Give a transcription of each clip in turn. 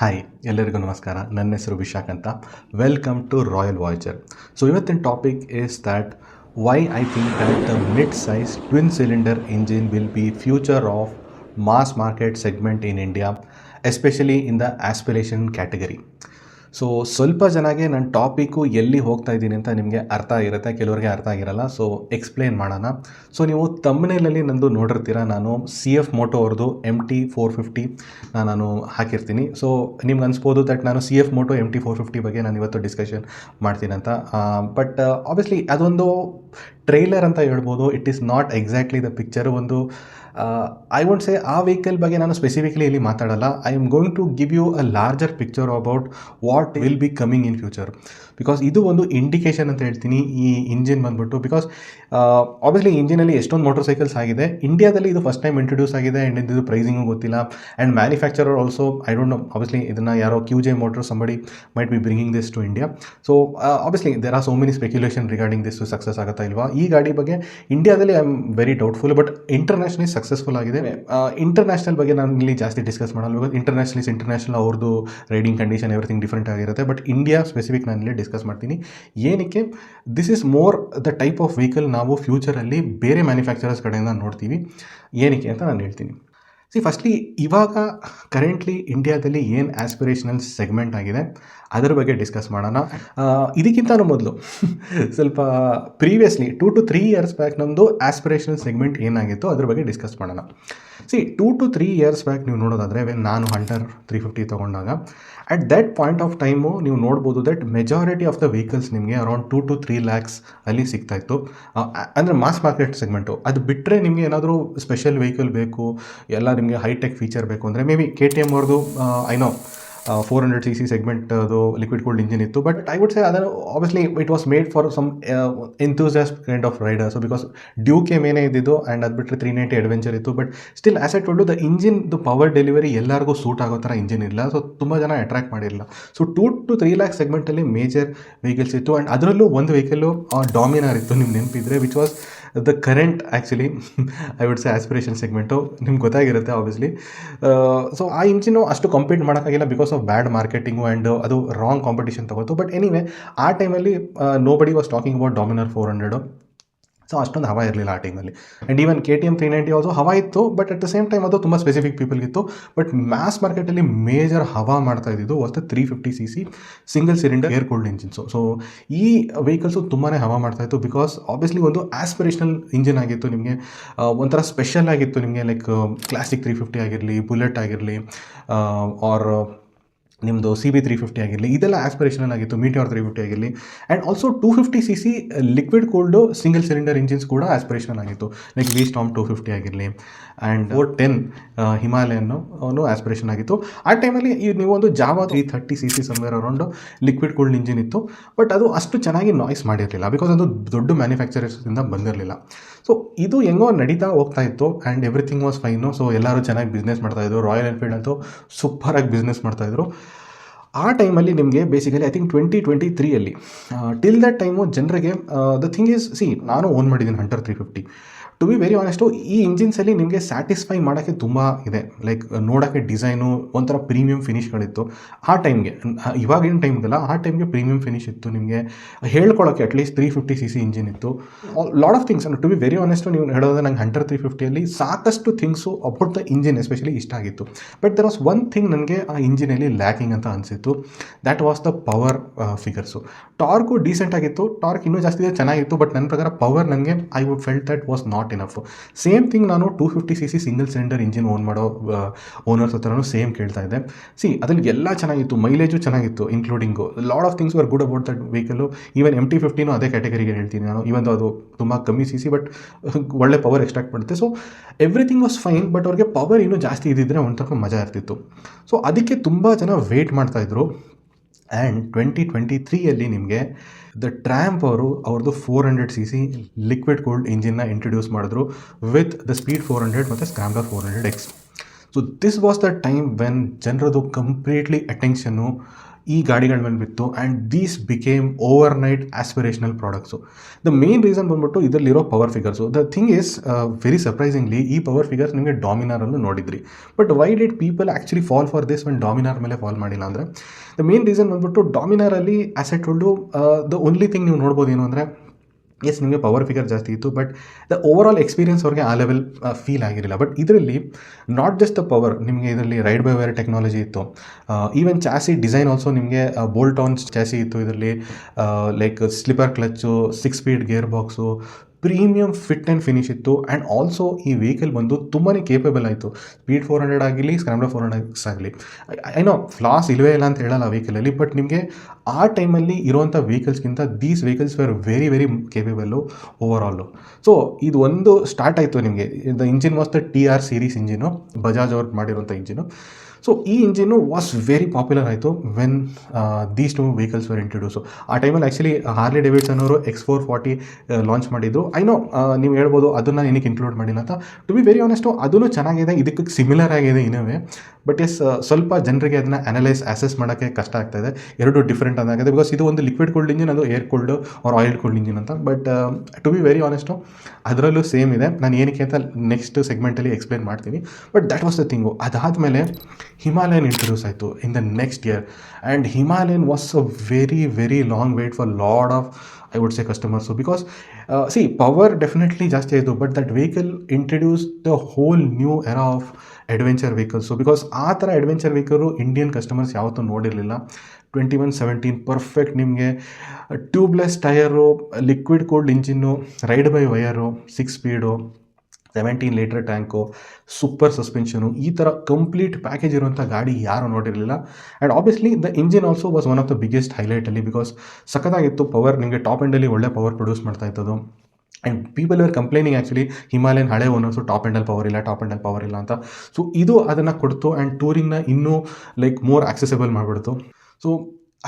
Hi ಎಲ್ಲರಿಗೂ ನಮಸ್ಕಾರ. ನನ್ನ ಹೆಸರು ವಿಶಾಖ್ ಅಂತ. ವೆಲ್ಕಮ್ ಟು ರಾಯಲ್ ವಾಯ್ಚರ್. ಸೊ ಇವತ್ತಿನ topic is that why I think that the mid size twin cylinder engine will be future of mass market segment in India, especially in the aspiration category. So ಸ್ವಲ್ಪ ಜನಗೆ ನನ್ನ topic ಎಲ್ಲಿ ಹೋಗ್ತಾ ಇದ್ದೀನಿ ಅಂತ ನಿಮಗೆ ಅರ್ಥ ಆಗಿರುತ್ತೆ, ಕೆಲವರಿಗೆ ಅರ್ಥ ಆಗಿರಲ್ಲ. ಸೊ ಎಕ್ಸ್ಪ್ಲೇನ್ ಮಾಡೋಣ. ಸೊ ನೀವು ತಮ್ಮನೇಲಲ್ಲಿ ನಂದು ನೋಡಿರ್ತೀರ, ನಾನು CF ಮೋಟೋ ಅವ್ರದ್ದು MT450 ನಾನು ಹಾಕಿರ್ತೀನಿ. ಸೊ ನಿಮ್ಗೆ ಅನ್ಸ್ಬೋದು ದಟ್ ನಾನು CF ಮೋಟೋ MT450 ಬಗ್ಗೆ ನಾನು ಇವತ್ತು ಡಿಸ್ಕಷನ್ ಮಾಡ್ತೀನಿ ಅಂತ. ಬಟ್ ಆಬ್ವಿಯಸ್ಲಿ ಅದೊಂದು ಟ್ರೈಲರ್ ಅಂತ ಹೇಳ್ಬೋದು. It is not exactly the picture. ಒಂದು ಐ ವೋಂಟ್ ಸೇ ಆ ವೆಹಿಕಲ್ ಬಗ್ಗೆ ನಾನು ಸ್ಪೆಸಿಫಿಕ್ಲಿ ಇಲ್ಲಿ ಮಾತಾಡಲ್ಲ. I am going to give you a larger picture about what will be coming in future. Because ಇದು ಒಂದು ಇಂಡಿಕೇಶನ್ ಅಂತ ಹೇಳ್ತೀನಿ ಈ ಇಂಜಿನ್ ಬಂದ್ಬಿಟ್ಟು. ಬಿಕಾಸ್ ಆಬ್ವಿಯಸ್ಲಿ ಇಂಜಿನಲ್ಲಿ ಎಷ್ಟೊಂದು ಮೋಟರ್ ಸೈಕಲ್ಸ್ ಆಗಿದೆ, ಇಂಡಿಯಾದಲ್ಲಿ ಇದು ಫಸ್ಟ್ ಟೈಮ್ ಇಂಟ್ರೊಡ್ಯೂಸ್ ಆಗಿದೆ. ಆ್ಯಂಡ್ ಇದು ಪ್ರೈಸಿಂಗು ಗೊತ್ತಿಲ್ಲ. And manufacturer also I don't know. Obviously ಇದನ್ನು ಯಾರೋ QJ motor somebody might be bringing this to India. So obviously there are so many speculation regarding this success ಆಗುತ್ತಾ ಇಲ್ವಾ. ಈ ಗಾಡಿ ಬಗ್ಗೆ ಇಂಡಿಯಾದಲ್ಲಿ I am very doubtful, but internationally successful ಆಗಿದೆ. International ಬಗ್ಗೆ ನಾನು ಇಲ್ಲಿ ಜಾಸ್ತಿ ಡಿಸ್ಕಸ್ ಮಾಡಲ್ಲ, ಬಿಕಾಸ್ ಇಂಟರ್ನ್ಯಾಷನಲ್ ಅವ್ರದ್ದು ರೈಡಿಂಗ್ ಕಂಡೀಷನ್ ಎವ್ರಿಥಿಂಗ್ ಡಿಫ್ರೆಂಟ್ ಆಗಿರುತ್ತೆ. ಬಟ್ ಇಂಡಿಯಾ ಸ್ಪೆಸಿಫಿಕ್ ನಾನು ಇಲ್ಲಿ ಡಿಸ್ಕಸ್ ಮಾಡ್ತೀನಿ. ಏನಕ್ಕೆ this is more the type of vehicle ನಾವು ಫ್ಯೂಚರಲ್ಲಿ ಬೇರೆ ಮ್ಯಾನುಫ್ಯಾಕ್ಚರರ್ಸ್ ಕಡೆಯಿಂದ ನೋಡ್ತೀವಿ. ಏನಕ್ಕೆ ಅಂತ ನಾನು ಹೇಳ್ತೀನಿ. ಫಸ್ಟ್ಲಿ ಇವಾಗ ಕರೆಂಟ್ಲಿ ಇಂಡಿಯಾದಲ್ಲಿ ಏನು ಆಸ್ಪಿರೇಷನಲ್ ಸೆಗ್ಮೆಂಟ್ ಆಗಿದೆ ಅದರ ಬಗ್ಗೆ ಡಿಸ್ಕಸ್ ಮಾಡೋಣ. ಇದಕ್ಕಿಂತಲೂ ಮೊದಲು ಸ್ವಲ್ಪ ಪ್ರೀವಿಯಸ್ಲಿ 2 to 3 ಇಯರ್ಸ್ ಬ್ಯಾಕ್ ನಮ್ಮದು ಆಸ್ಪಿರೇಷನಲ್ ಸೆಗ್ಮೆಂಟ್ ಏನಾಗಿತ್ತು ಅದ್ರ ಬಗ್ಗೆ ಡಿಸ್ಕಸ್ ಮಾಡೋಣ. 2 to 3 ಇಯರ್ಸ್ ಬ್ಯಾಕ್ ನೀವು ನೋಡೋದಾದರೆ ನಾನು ಹಂಟರ್ 350 ತೊಗೊಂಡಾಗ at that point of time ನೀವು ನೋಡ್ಬೋದು that majority of the vehicles ನಿಮಗೆ ಅರೌಂಡ್ 2 to 3 lakhs ಅಲ್ಲಿ ಸಿಗ್ತಾಯಿತ್ತು. ಅಂದರೆ ಮಾಸ್ ಮಾರ್ಕೆಟ್ ಸೆಗ್ಮೆಂಟು. ಅದು ಬಿಟ್ಟರೆ ನಿಮಗೆ ಏನಾದರೂ ಸ್ಪೆಷಲ್ ವೆಹಿಕಲ್ ಬೇಕು, ಎಲ್ಲ ನಿಮಗೆ ಹೈಟೆಕ್ ಫೀಚರ್ ಬೇಕು ಅಂದರೆ ಮೇ ಬಿ KTM ಅವ್ರದ್ದು ಐ ನೋ 400cc ಸೆಗ್ಮೆಂಟ್ ಅದು ಲಿಕ್ವಿಡ್ ಕೂಲ್ಡ್ ಇಂಜಿನ್ ಇತ್ತು. ಬಟ್ ಐ ವುಡ್ ಸೇ ಅದನ್ನು obviously it was made for some enthusiast kind of rider. So because Duke ಮೇನೇ ಇದ್ದಿದ್ದು ಆ್ಯಂಡ್ ಅದು ಬಿಟ್ಟರೆ 390 ಅಡ್ವೆಂಚರ್ ಇತ್ತು. But still as I told the engine the power delivery ಎಲ್ಲರಿಗೂ suit ಆಗೋ ಥರ ಇಂಜಿನ್ ಇಲ್ಲ. ಸೊ ತುಂಬ ಜನ ಅಟ್ರಾಕ್ಟ್ ಮಾಡಿರಲಿಲ್ಲ. So 2 to 3 lakh ಸೆಗ್ಮೆಂಟಲ್ಲಿ major vehicles ಇತ್ತು. ಆ್ಯಂಡ್ ಅದರಲ್ಲೂ ಒಂದು ವೆಹಿಕಲ್ಲು ಡಾಮಿನಾರ್ ಇತ್ತು, ನಿಮ್ಗೆ ನೆನಪಿದ್ರೆ, which was the current actually I would say aspiration segment. ನಿಮ್ಗೆ ಗೊತ್ತಾಗಿರುತ್ತೆ ಆಬ್ವಿಯಸ್ಲಿ. ಸೊ ಆ ಇಂಜಿನು ಅಷ್ಟು ಕಂಪೀಟ್ ಮಾಡೋಕ್ಕಾಗಿಲ್ಲ because of bad marketing and ಅದು ರಾಂಗ್ ಕಾಂಪಿಟೇಷನ್ ತಗೋತು. ಬಟ್ ಎನಿವೆ ಆ ಟೈಮಲ್ಲಿ nobody was talking about Dominar 400. So ಅಷ್ಟೊಂದು ಹವಾ ಇರಲಿಲ್ಲ ಆ ಟೈಮಲ್ಲಿ. ಆ್ಯಂಡ್ ಈವನ್ KTM 390 ಆಲ್ಸೋ ಹವಾ ಇತ್ತು, but at the same time ಅದು ತುಂಬ ಸ್ಪೆಸಿಫಿಕ್ ಪೀಪಲ್ಗಿತ್ತು. ಬಟ್ ಮ್ಯಾಸ್ ಮಾರ್ಕೆಟಲ್ಲಿ ಮೇಜರ್ ಹವಾ ಮಾಡ್ತಾ ಇದ್ದಿದ್ದು was the 350cc single cylinder air cooled engines. So ಈ ವೆಹಿಕಲ್ಸು ತುಂಬಾ ಹವಾ ಮಾಡ್ತಾಯಿತ್ತು ಬಿಕಾಸ್ ಆಬ್ವಿಯಸ್ಲಿ ಒಂದು ಆಸ್ಪಿರೇಷನಲ್ ಇಂಜಿನ್ ಆಗಿತ್ತು. ನಿಮಗೆ ಒಂಥರ ಸ್ಪೆಷಲ್ ಆಗಿತ್ತು. ನಿಮಗೆ ಲೈಕ್ ಕ್ಲಾಸಿಕ್ 350 ಆಗಿರಲಿ, ಬುಲೆಟ್ ಆಗಿರಲಿ, ಆರ್ ನಿಮ್ಮದು CB 350 ಆಗಿರಲಿ, ಇದೆಲ್ಲ ಆಸ್ಪಿರೇಷನಲ್ ಆಗಿತ್ತು. ಮೀಟಿಯಾರ್ 350 ಆಗಿರಲಿ. And also 250cc liquid cooled single cylinder engines ಕೂಡ ಆಸ್ಪಿರೇಷನಲ್ ಆಗಿತ್ತು. ಲೈಕ್ V-Storm 250 ಆಗಿರಲಿ ಆ್ಯಂಡ್ 410 ಹಿಮಾಲಯನ್ನು ಆಸ್ಪಿರೇಷನ್ ಆಗಿತ್ತು. ಆ ಟೈಮಲ್ಲಿ ನೀವು ಒಂದು Jawa 330cc somewhere around liquid cooled engine ಇತ್ತು. ಬಟ್ ಅದು ಅಷ್ಟು ಚೆನ್ನಾಗಿ ನಾಯ್ಸ್ ಮಾಡಿರಲಿಲ್ಲ ಬಿಕಾಸ್ ಅದು ದೊಡ್ಡ ಮ್ಯಾನುಫ್ಯಾಕ್ಚರರ್ಸಿಂದ ಬಂದಿರಲಿಲ್ಲ. ಸೊ ಇದು ಹೆಂಗೋ ನಡೀತಾ ಹೋಗ್ತಾ ಇತ್ತು and everything was fine. So ಎಲ್ಲರೂ ಚೆನ್ನಾಗಿ ಬಿಸ್ನೆಸ್ ಮಾಡ್ತಾಯಿದ್ರು. ರಾಯಲ್ ಎನ್ಫೀಲ್ಡ್ ಅಂತೂ ಸೂಪರಾಗಿ ಬಿಸ್ನೆಸ್ ಮಾಡ್ತಾಯಿದ್ರು. ಆ ಟೈಮಲ್ಲಿ ನಿಮಗೆ basically I think 2023 till that time ಜನರಿಗೆ ದ ಥಿಂಗ್ ಈಸ್ ನಾನು ಓನ್ ಮಾಡಿದ್ದೀನಿ Hunter 350. To be very honest ಈ ಇಂಜಿನ್ಸಲ್ಲಿ ನಿಮಗೆ ಸ್ಯಾಟಿಸ್ಫೈ ಮಾಡೋಕ್ಕೆ ತುಂಬ ಇದೆ. ಲೈಕ್ ನೋಡೋಕ್ಕೆ ಡಿಸೈನು ಒಂಥರ ಪ್ರೀಮಿಯಂ ಫಿನಿಷ್ಗಳಿತ್ತು ಆ ಟೈಮ್ಗೆ. ಇವಾಗಿನ ಟೈಮ್ದಲ್ಲ, ಆ ಟೈಮ್ಗೆ ಪ್ರೀಮಿಯಂ ಫಿನಿಶ್ ಇತ್ತು. ನಿಮಗೆ ಹೇಳ್ಕೊಳ್ಳೋಕ್ಕೆ ಅಟ್ಲೀಸ್ಟ್ 350cc ಇಂಜಿನ್ ಇತ್ತು. Lot of things. To be very honest ನೀವು ಹೇಳೋದು ನಂಗೆ ಹಂಟರ್ 350 ಸಾಕಷ್ಟು things about the engine especially ಇಷ್ಟ ಆಗಿತ್ತು. But there was one thing ನನಗೆ ಆ ಇಂಜಿನಲ್ಲಿ ಲ್ಯಾಕಿಂಗ್ ಅಂತ ಅನಿಸಿತ್ತು. That was the power figures. Torque decent ಆಗಿತ್ತು, ಟಾರ್ಕ್ ಇನ್ನೂ ಜಾಸ್ತಿ ಚೆನ್ನಾಗಿತ್ತು. ಬಟ್ ನನ್ನ ಪ್ರಕಾರ ಪವರ್ ನನಗೆ I would felt that was not enough. Same thing ನಾನು 250cc single cylinder engine own ಮಾಡೋ ಓನರ್ಸ್ ಹತ್ರನೂ ಸೇಮ್ ಕೇಳ್ತಾ ಇದ್ದೆ. ಅದರಲ್ಲಿ ಎಲ್ಲ ಚೆನ್ನಾಗಿತ್ತು, ಮೈಲೇಜು ಚೆನ್ನಾಗಿತ್ತು, including lot of things were good about that vehicle. Even MT50 ಅದೇ ಕ್ಯಾಟಗರಿಗೆ ಹೇಳ್ತೀನಿ ನಾನು. ಈವನ್ ಅದು ತುಂಬ ಕಮ್ಮಿ CC ಬಟ್ ಒಳ್ಳೆ ಪವರ್ ಎಕ್ಸ್ಟ್ರಾಕ್ಟ್ ಮಾಡುತ್ತೆ. So everything was fine. But ಅವ್ರಿಗೆ ಪವರ್ ಇನ್ನೂ ಜಾಸ್ತಿ ಇದ್ದಿದ್ದರೆ ಒಂಥರ ಮಜಾ ಇರ್ತಿತ್ತು. ಸೊ ಅದಕ್ಕೆ ತುಂಬ ಜನ ವೆಯ್ಟ್ ಮಾಡ್ತಾಯಿದ್ರು. ಆ್ಯಂಡ್ 2023 ನಿಮಗೆ ದ ಟ್ರ್ಯಾಂಪ್ ಅವ್ರದ್ದು 400cc ಲಿಕ್ವಿಡ್ ಕೂಲ್ಡ್ ಇಂಜಿನ್ನ ಇಂಟ್ರೊಡ್ಯೂಸ್ ಮಾಡಿದ್ರು ವಿತ್ ದ ಸ್ಪೀಡ್ 400 ಮತ್ತು scrambler 400X. So this was the time when ಜನರದು ಕಂಪ್ಲೀಟ್ಲಿ ಅಟೆನ್ಷನ್ನು ಈ ಗಾಡಿಗಳ ಮೇಲೆ ಬಿತ್ತು and these became over night aspirational products. The main reason ಬಂದ್ಬಿಟ್ಟು ಇದರಲ್ಲಿರೋ power figures. The thing is very surprisingly ಈ ಪವರ್ ಫಿಗರ್ಸ್ ನಿಮಗೆ ಡಾಮಿನಾರಲ್ಲೂ ನೋಡಿದ್ರಿ. But why did people actually fall for this one Dominar ಮೇಲೆ ಫಾಲ್ ಮಾಡಿಲ್ಲ ಅಂದರೆ, ದ ಮೇನ್ ರೀಸನ್ ಬಂದ್ಬಿಟ್ಟು ಡಾಮಿನಾರಲ್ಲಿ as I told you the only thing ನೀವು ನೋಡ್ಬೋದು ಏನು ಅಂದರೆ, ಎಸ್ ನಿಮಗೆ ಪವರ್ ಫಿಗರ್ ಜಾಸ್ತಿ ಇತ್ತು but the over all experience ಅವ್ರಿಗೆ ಆ ಲೆವೆಲ್ ಫೀಲ್ ಆಗಿರಲಿಲ್ಲ. ಬಟ್ ಇದರಲ್ಲಿ ನಾಟ್ ಜಸ್ಟ್ ದ ಪವರ್, ನಿಮಗೆ ಇದರಲ್ಲಿ ರೈಡ್ ಬೈ ವೈರ್ ಟೆಕ್ನಾಲಜಿ ಇತ್ತು. ಈವನ್ ಚಾಸಿ ಡಿಸೈನ್ ಆಲ್ಸೋ ನಿಮಗೆ ಬೋಲ್ಟ್ ಆನ್ ಚಾಸಿ ಇತ್ತು ಇದರಲ್ಲಿ. Like slipper clutch, 6 speed gear box, premium fit and finish ಇತ್ತು. ಆ್ಯಂಡ್ ಆಲ್ಸೋ ಈ ವೆಹಿಕಲ್ ಬಂದು ತುಂಬಾ ಕೇಪಬಲ್ ಆಯಿತು. ಸ್ಪೀಡ್ 400 ಆಗಲಿ, ಸ್ಕ್ರಾಂಬ್ಲರ್ 400 ಆಗಲಿ, ಏನೋ ಫ್ಲಾಸ್ ಇಲ್ಲವೇ ಇಲ್ಲ ಅಂತ ಹೇಳಲ್ಲ ಆ ವೆಹಿಕಲಲ್ಲಿ. ಬಟ್ ನಿಮಗೆ ಆ ಟೈಮಲ್ಲಿ ಇರುವಂಥ ವೆಹಿಕಲ್ಸ್ಗಿಂತ these vehicles were very very capable over all. So ಇದು ಒಂದು ಸ್ಟಾರ್ಟ್ ಆಯಿತು ನಿಮಗೆ. The engine was the TR series engine, Bajaj ಅವ್ರು ಮಾಡಿರುವಂಥ ಇಂಜಿನು. ಸೊ ಈ ಇಂಜಿನು ವಾಸ್ ವೆರಿ ಪಾಪ್ಯುಲರ್ ಆಯಿತು when these two vehicles were introduce. ಆ ಟೈಮಲ್ಲಿ ಆ್ಯಕ್ಚುಲಿ ಹಾರ್ಲಿ ಡೇವಿಡ್ಸನ್ ಅವರು X440 ಲಾಂಚ್ ಮಾಡಿದ್ರು. ಐನೋ ನೀವು ಹೇಳ್ಬೋದು ಅದನ್ನು ಏನಕ್ಕೆ ಇನ್ಕ್ಲೂಡ್ ಮಾಡಿಲ್ಲ ಅಂತ. ಟು ಬಿ ವೆರಿ ಆನೆಸ್ಟು ಅದೂ ಚೆನ್ನಾಗಿದೆ, ಇದಕ್ಕೆ ಸಿಮಿಲರ್ ಆಗಿದೆ ಇನ್ನವೇ. ಬಟ್ ಎಸ್ ಸ್ವಲ್ಪ ಜನರಿಗೆ ಅದನ್ನು ಅಸೆಸ್ ಮಾಡೋಕ್ಕೆ ಕಷ್ಟ ಆಗ್ತಾಯಿದೆ. ಎರಡು ಡಿಫ್ರೆಂಟ್ ಆಗಿದೆ ಬಿಕಾಸ್ ಇದು ಒಂದು ಲಿಕ್ವಿಡ್ ಕೂಲ್ಡ್ ಇಂಜಿನ್, ಅದು air cooled or oil cooled engine ಅಂತ. But to be very honest ಅದರಲ್ಲೂ ಸೇಮ್ ಇದೆ. ನಾನು ಏನಕ್ಕೆ ಅಂತ ನೆಕ್ಸ್ಟ್ ಸೆಗ್ಮೆಂಟಲ್ಲಿ ಎಕ್ಸ್ಪ್ಲೇನ್ ಮಾಡ್ತೀನಿ. But that was the thing. ಅದಾದಮೇಲೆ ಹಿಮಾಲಯನ್ ಇಂಟ್ರೊಡ್ಯೂಸ್ ಆಯಿತು in the next year. And Himalayan was a very very long wait for lot of I would say customers. Because see power definitely ಜಾಸ್ತಿ ಆಯಿತು, but that vehicle introduce the hole new era of adventure vehicles. Because ಆ ಥರ adventure vehicle Indian customers ಯಾವತ್ತೂ ನೋಡಿರಲಿಲ್ಲ. 2117 perfect ನಿಮಗೆ tubeless tyre, liquid cooled engine, ride by wire, 6 speed, 17 litre tank, super suspension, ಈ ಥರ complete package ಇರುವಂಥ ಗಾಡಿ ಯಾರೂ ನೋಡಿರಲಿಲ್ಲ. And obviously the engine also was one of the biggest ಹೈಲೈಟಲ್ಲಿ. ಬಿಕಾಸ್ ಸಖತ್ತಾಗಿತ್ತು ಪವರ್, ನಿಮಗೆ ಟಾಪ್ ಎಂಡಲ್ಲಿ ಒಳ್ಳೆ ಪವರ್ ಪ್ರೊಡ್ಯೂಸ್ ಮಾಡ್ತಾ ಇತ್ತದು. And people are complaining actually Himalayan ಹಳೆ ಓನರ್ಸು ಟಾಪ್ ಎಂಡಲ್ಲಿ ಪವರ್ ಇಲ್ಲ ಅಂತ. ಸೊ ಇದು ಅದನ್ನು ಕೊಡ್ತು ಆ್ಯಂಡ್ ಟೂರಿಂಗ್ನ ಇನ್ನೂ ಲೈಕ್ ಮೋರ್ ಆಕ್ಸೆಸಿಬಲ್ ಮಾಡಿಬಿಡ್ತು. So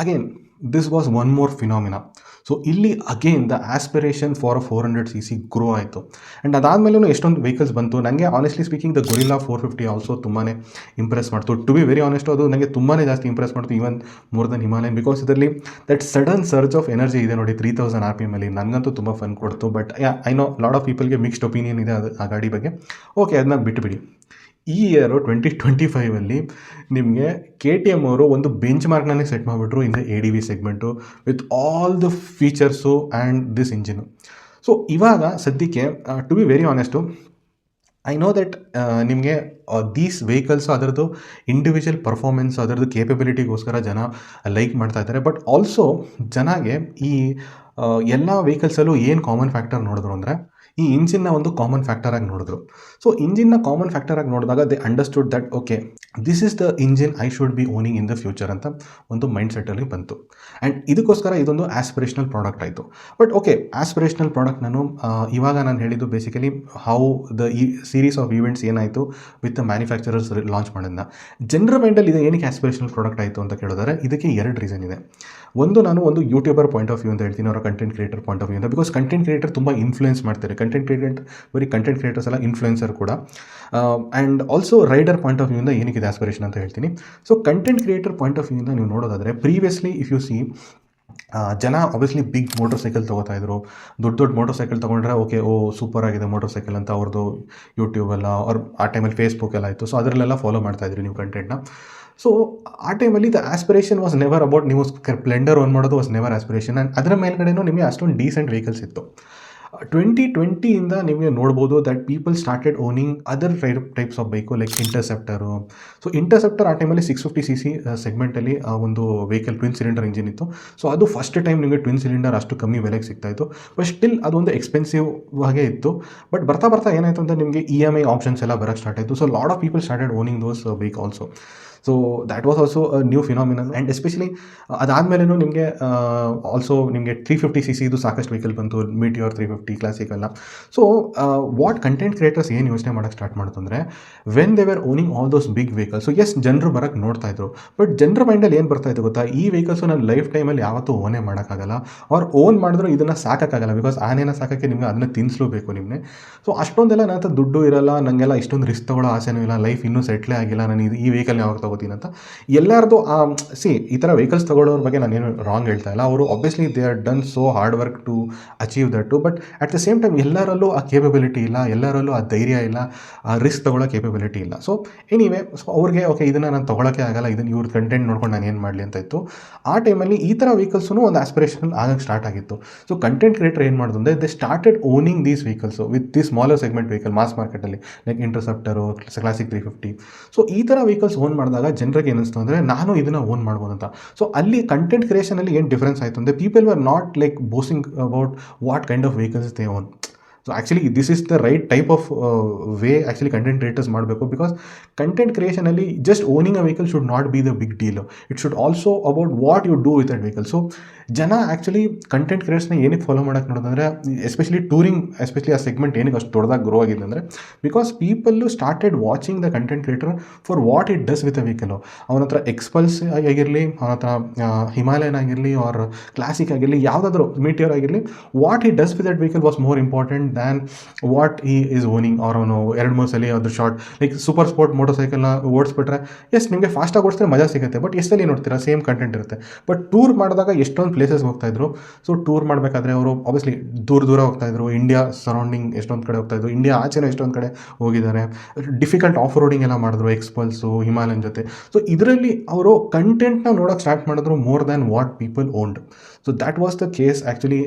again this was one more phenomena. So ಇಲ್ಲಿ again the aspiration for 400cc grow ಆಯಿತು. ಆ್ಯಂಡ್ ಅದಾದಮೇಲೂ ಎಷ್ಟೊಂದು ವೆಹಿಕಲ್ಸ್ ಬಂತು. ನನಗೆ honestly speaking the Guerrilla 450 also ತುಂಬಾ ಇಂಪ್ರೆಸ್ ಮಾಡ್ತು. ಟು ಬಿ ವೆರಿ ಆನೆಸ್ಟ್ ಅದು ನನಗೆ ತುಂಬಾ ಜಾಸ್ತಿ ಇಂಪ್ರೆಸ್ ಮಾಡ್ತು, even more than Himalayan. Because ಇದರಲ್ಲಿ that sudden surge of energy ಇದೆ ನೋಡಿ 3000 RPM ಅಲ್ಲಿ. ನನಗಂತೂ ತುಂಬ ಫನ್ ಕೊಡ್ತು. But I know lot of ಪೀಪಲ್ಗೆ mixed opinion ಇದೆ ಆ ಗಾಡಿ ಬಗ್ಗೆ. ಓಕೆ, ಅದನ್ನ ಬಿಟ್ಟುಬಿಡಿ. ಈ ಇಯರು 2025 ನಿಮಗೆ KTM ಅವರು ಒಂದು ಬೆಂಚ್ ಮಾರ್ಕ್ನೇ ಸೆಟ್ ಮಾಡಿಬಿಟ್ರು in the ADV segment with all the features and this engine. So ಇವಾಗ ಸದ್ಯಕ್ಕೆ to be very honest I know that ನಿಮಗೆ ದೀಸ್ ವೆಹಿಕಲ್ಸು ಅದರದ್ದು ಇಂಡಿವಿಜುವಲ್ ಪರ್ಫಾರ್ಮೆನ್ಸ್, ಅದರದ್ದು ಕೇಪಬಿಲಿಟಿಗೋಸ್ಕರ ಜನ ಲೈಕ್ ಮಾಡ್ತಾ ಇದ್ದಾರೆ. ಬಟ್ ಆಲ್ಸೋ ಜನಗೆ ಈ ಎಲ್ಲ ವೆಹಿಕಲ್ಸಲ್ಲೂ ಏನು ಕಾಮನ್ ಫ್ಯಾಕ್ಟರ್ ನೋಡಿದ್ರು ಅಂದರೆ ಈ ಇಂಜಿನ್ನ ಒಂದು ಕಾಮನ್ ಫ್ಯಾಕ್ಟರಾಗಿ ನೋಡಿದ್ರು. ಸೊ ಇಂಜಿನ್ನ ಕಾಮನ್ ಫ್ಯಾಕ್ಟರಾಗಿ ನೋಡಿದಾಗ they understood that okay this is the engine I should be owning in the future ಅಂತ ಒಂದು ಮೈಂಡ್ ಸೆಟ್ಟಲ್ಲಿ ಬಂತು. ಆ್ಯಂಡ್ ಇದಕ್ಕೋಸ್ಕರ ಇದೊಂದು ಆಸ್ಪಿರೇಷನಲ್ ಪ್ರಾಡಕ್ಟ್ ಆಯಿತು. ಬಟ್ ಓಕೆ, ಆಸ್ಪಿರೇಷನಲ್ ಪ್ರಾಡಕ್ಟ್ ಇವಾಗ ನಾನು ಹೇಳಿದ್ದು ಬೇಸಿಕಲಿ ಹೌ ದ ಈ ಸೀರೀಸ್ ಆಫ್ ಈವೆಂಟ್ಸ್ ಏನಾಯಿತು ವಿತ್ ದ ಮ್ಯಾನುಫ್ಯಾಕ್ಚರರ್ಸ್ ಲಾಂಚ್ ಮಾಡೋದನ್ನ. ಜನರ ಮೈಂಡಲ್ಲಿ ಇದು ಏನಕ್ಕೆ ಆಸ್ಪಿರೇಷನಲ್ ಪ್ರಾಡಕ್ಟ್ ಆಯಿತು ಅಂತ ಕೇಳಿದರೆ ಇದಕ್ಕೆ 2 ರೀಸನ್ ಇದೆ. ನಾನು ಒಂದು ಯೂಟ್ಯೂಬರ್ ಪಾಯಿಂಟ್ ಆಫ್ ವ್ಯೂ ಅಂತ ಹೇಳ್ತೀನಿ, ಅವರ content creator point of view ಅಂತ. ಬಿಕಾಸ್ ಕಂಟೆಂಟ್ ಕ್ರಿಯೇಟರ್ ತುಂಬ ಇನ್ಫ್ಲುಯೆನ್ಸ್ ಮಾಡ್ತಾರೆ. ಕಂಟೆಂಟ್ ಕ್ರಿಯೇಟರ್ಸ್ ಎಲ್ಲ ಇನ್ಫ್ಲುಯೆನ್ಸರ್ ಕೂಡ. And also rider point of ವ್ಯೂಯಿಂದ ಏನಕ್ಕಿದೆ ಆಸ್ಪಿರೇಷನ್ ಅಂತ ಹೇಳ್ತೀನಿ. So content creator point of ವ್ಯೂಯಿಂದ ನೀವು ನೋಡೋದಾದರೆ ಪ್ರೀವಿಯಸ್ಲಿ ಇಫ್ ಯು ಸಿ ಜನ ಆಬ್ವಿಯಸ್ಲಿ ಬಿಗ್ ಮೋಟರ್ ಸೈಕಲ್ ತೊಗೋತಾಯಿದ್ರು. ದೊಡ್ಡ ಮೋಟರ್ ಸೈಕಲ್ ತೊಗೊಂಡ್ರೆ ಓಕೆ ಸೂಪರ್ ಆಗಿದೆ ಮೋಟರ್ ಸೈಕಲ್ ಅಂತ ಅವ್ರದ್ದು ಯೂಟ್ಯೂಬೆಲ್ಲ ಅವ್ರು ಆ ಟೈಮಲ್ಲಿ ಫೇಸ್ಬುಕ್ ಎಲ್ಲ ಇತ್ತು. ಸೊ ಅದರಲ್ಲೆಲ್ಲ ಫಾಲೋ ಮಾಡ್ತಾಯಿದ್ರಿ ನೀವು ಕಂಟೆಂಟ್ನ. ಸೊ ಆ ಟೈಮಲ್ಲಿ the aspiration was never about ನೀವು ಸ್ಪ್ಲೆಂಡರ್ ಓನ್ ಮಾಡೋದು ವಾಸ್ ನೆವರ್ ಆಸ್ಪಿರೇಷನ್. ಆ್ಯಂಡ್ ಅದರ ಮೇಲ್ಗಡೆನೂ ನಿಮಗೆ ಅಷ್ಟೊಂದು ಡೀಸೆಂಟ್ ವೆಹಿಕಲ್ಸ್ ಇತ್ತು. 2020 ನಿಮಗೆ ನೋಡ್ಬೋದು that people started owning other types of bike like ಇಂಟರ್ಸೆಪ್ಟರು. So interceptor ಆ ಟೈಮಲ್ಲಿ 650cc ಸೆಗ್ಮೆಂಟಲ್ಲಿ ಒಂದು ವೆಹಿಕಲ್ ಟ್ವಿನ್ ಸಿಲಿಂಡರ್ ಇಂಜಿನ್ ಇತ್ತು. ಸೊ ಅದು ಫಸ್ಟ್ ಟೈಮ್ ನಿಮಗೆ ಟ್ವಿನ್ ಸಿಲಿಂಡರ್ ಅಷ್ಟು ಕಮ್ಮಿ ಬೆಲೆಗೆ ಸಿಗ್ತಾಯಿತ್ತು. ಬಟ್ ಸ್ಟಿಲ್ ಅದೊಂದು ಎಕ್ಸ್ಪೆನ್ಸಿವ್ ಆಗೇ ಇತ್ತು. ಬಟ್ ಬರ್ತಾ ಏನಾಯಿತು ಅಂತ ನಿಮಗೆ EMI ಆಪ್ಷನ್ಸ್ ಎಲ್ಲ ಬರೋಕ್ಕೆ ಸ್ಟಾರ್ಟ್ ಆಯಿತು. So lot of people started owning those bike also. So that was also a new phenomenon. And especially ಅದಾದಮೇಲೂ ನಿಮಗೆ ಆಲ್ಸೋ ನಿಮಗೆ 350cc ಇದು ಸಾಕಷ್ಟು ವೆಹಿಕಲ್ ಬಂತು, ಮೀಟಿಯೋರ್ 350 ಕ್ಲಾಸಿಕ್ ಎಲ್ಲ. ಸೊ ವಾಟ್ ಕಂಟೆಂಟ್ ಕ್ರಿಯೇಟರ್ಸ್ ಏನು ಯೋಚನೆ ಮಾಡೋಕ್ಕೆ ಸ್ಟಾರ್ಟ್ ಮಾಡ್ತು ಅಂದರೆ when they were owning all those big vehicles. So yes ಜನರು ಬರೋಕ್ಕೆ ನೋಡ್ತಾ ಇದ್ರು. ಬಟ್ ಜನರ ಮೈಂಡಲ್ಲಿ ಏನು ಬರ್ತಾಯಿತ್ತು ಗೊತ್ತಾ, ಈ ವೆಹಿಕಲ್ಸು ನನ್ನ ಲೈಫ್ ಟೈಮಲ್ಲಿ ಯಾವತ್ತೂ ಓನೇ ಮಾಡೋಕ್ಕಾಗಲ್ಲ, ಅವ್ರು ಓನ್ ಮಾಡಿದ್ರು ಇದನ್ನು ಸಾಕೋಕ್ಕಾಗಲ್ಲ. ಬಿಕಾಸ್ ಆನೇನ ಸಾಕೋಕ್ಕೆ ನಿಮಗೆ ಅದನ್ನು ತಿನ್ನಿಸ್ಲೇಬೇಕು ನಿಮಗೆ. ಸೊ ಅಷ್ಟೊಂದೆಲ್ಲ ನನ್ನ ಹತ್ರ ದುಡ್ಡು ಇರಲ್ಲ, ನನಗೆಲ್ಲ ಇಷ್ಟೊಂದು ರಿಸ್ಕ್ ತೊಗೊಳ್ಳೋ ಆಸೆನೂ ಇಲ್ಲ, ಲೈಫ್ ಇನ್ನೂ ಸೆಟ್ಲೇ ಆಗಿಲ್ಲ, ನಾನು ಈ ವೆಹಿಕಲ್ ಯಾವಾಗ ತೊಗೋತೀನಿ ಅಂತ. ಎಲ್ಲರದು ಈ ಥರ ವೆಹಿಕಲ್ಸ್ ತೊಗೊಳ್ಳೋರ ಬಗ್ಗೆ ನಾನೇನು ರಾಂಗ್ ಹೇಳ್ತಾ ಇಲ್ಲ. ಅವರು obviously they are done so hard work to achieve that. But at the same time ಎಲ್ಲರಲ್ಲೂ ಆ ಕೇಪಬಿಲಿಟಿ ಇಲ್ಲ, ಎಲ್ಲರಲ್ಲೂ ಆ ಧೈರ್ಯ ಇಲ್ಲ, ಆ ರಿಸ್ಕ್ ತೊಗೊಳ್ಳೋ ಕೇಪಬಿಲಿಟಿ ಇಲ್ಲ. ಸೊ ಎನಿವೇ, ಸೊ ಅವ್ರಿಗೆ ಓಕೆ ಇದನ್ನು ನಾನು ತೊಗೊಳಕ್ಕೆ ಆಗಲ್ಲ, ಇದನ್ನು ಇವ್ರ ಕಂಟೆಂಟ್ ನೋಡ್ಕೊಂಡು ನಾನು ಏನು ಮಾಡಲಿ ಅಂತ ಇತ್ತು. ಆ ಟೈಮಲ್ಲಿ ಈ ಥರ ವೆಹಿಕಲ್ಸೂ ಒಂದು ಆಸ್ಪಿರೇಷನ್ ಆಗಕ್ಕೆ ಸ್ಟಾರ್ಟ್ ಆಗಿತ್ತು. ಸೊ ಕಂಟೆಂಟ್ ಕ್ರಿಯೇಟರ್ ಏನು ಮಾಡೋದು ಅಂದರೆ they started owning these vehicles with the smaller segment vehicle mass ಮಾರ್ಕೆಟಲ್ಲಿ, ಲೈಕ್ ಇಂಟರ್ಸೆಪ್ಟರು, ಕ್ಲಾಸಿಕ್ 350. ಸೊ ಈ ಥರ ವೆಹಿಕಲ್ಸ್ ಓನ್ ಮಾಡಿದಾಗ ಜನರಿಗೆ ಏನಿಸ್ತು ಅಂದರೆ ನಾನು ಇದನ್ನು ಓನ್ ಮಾಡ್ಬೋದು ಅಂತ. ಸೊ ಅಲ್ಲಿ ಕಂಟೆಂಟ್ ಕ್ರಿಯೇಷನಲ್ಲಿ ಏನು ಡಿಫ್ರೆನ್ಸ್ ಆಯಿತು ಅಂದರೆ people were not like boasting about what kind of vehicles they own. So actually this is the right type of way actually content creators ಮಾಡಬೇಕು. ಬಿಕಾಸ್ ಕಂಟೆಂಟ್ ಕ್ರಿಯೇಷನಲ್ಲಿ just owning a vehicle should not be the big deal. It should also about what you do with that vehicle. So ಜನ actually content ಕ್ರಿಯೇಟರ್ಸ್ನ ಏನಕ್ಕೆ follow ಮಾಡೋಕ್ಕೆ ನೋಡೋದಂದರೆ especially touring, especially ಆ segment ಏನಕ್ಕೆ ಅಷ್ಟು ದೊಡ್ಡದಾಗಿ ಗ್ರೋ ಆಗಿದೆ ಅಂದರೆ because people started watching the content creator for what it does with a vehicle. ಅವನ ಹತ್ರ ಎಕ್ಸ್ಪಲ್ಸ್ ಆಗಿರಲಿ, ಅವನ ಹತ್ರ ಹಿಮಾಲಯನ್ ಆಗಿರಲಿ, ಆರ್ ಕ್ಲಾಸಿಕ್ ಆಗಿರಲಿ, ಯಾವುದಾದ್ರೂ ಮೀಟಿಯರ್ ಆಗಿರಲಿ, what it does with that vehicle was more important than what ಈ ಈಸ್ ಓನಿಂಗ್. ಅವ್ರು ಅವನು 2-3 ಸಲ ಅದ್ರ short like super sport motor ಸೈಕಲ್ನ ಓಡಿಸ್ಬಿಟ್ರೆ ಎಸ್ ನಿಮಗೆ ಫಾಸ್ಟಾಗಿ ಓಡಿಸಿದ್ರೆ ಮಜಾ ಸಿಗುತ್ತೆ, ಬಟ್ ಎಷ್ಟಲ್ಲಿ ನೋಡ್ತೀರಾ ಸೇಮ್ ಕಂಟೆಂಟ್ ಇರುತ್ತೆ. ಬಟ್ ಟೂರ್ ಮಾಡಿದಾಗ ಎಷ್ಟೊಂದು ಪ್ಲೇಸಸ್ಗೆ ಹೋಗ್ತಾಯಿದ್ರು. ಸೊ ಟೂರ್ ಮಾಡಬೇಕಾದ್ರೆ ಅವರು ಆಬ್ವಿಯಸ್ಲಿ ದೂರ ಹೋಗ್ತಾಯಿದ್ರು, ಇಂಡಿಯಾ ಸರೌಂಡಿಂಗ್ ಎಷ್ಟೊಂದು ಕಡೆ ಹೋಗ್ತಾಯಿದ್ರು, ಇಂಡಿಯಾ ಆಚೆನೂ ಎಷ್ಟೊಂದು ಕಡೆ ಹೋಗಿದ್ದಾರೆ, ಡಿಫಿಕಲ್ಟ್ ಆಫ್ ರೋಡಿಂಗ್ ಎಲ್ಲ ಮಾಡಿದ್ರು ಎಕ್ಸ್ಪಲ್ಸು ಹಿಮಾಲಯನ್ ಜೊತೆ. ಸೊ ಇದರಲ್ಲಿ ಅವರು ಕಂಟೆಂಟ್ನ ನೋಡೋಕ್ಕೆ ಸ್ಟಾರ್ಟ್ ಮಾಡಿದ್ರು more than what people owned. So that was the case actually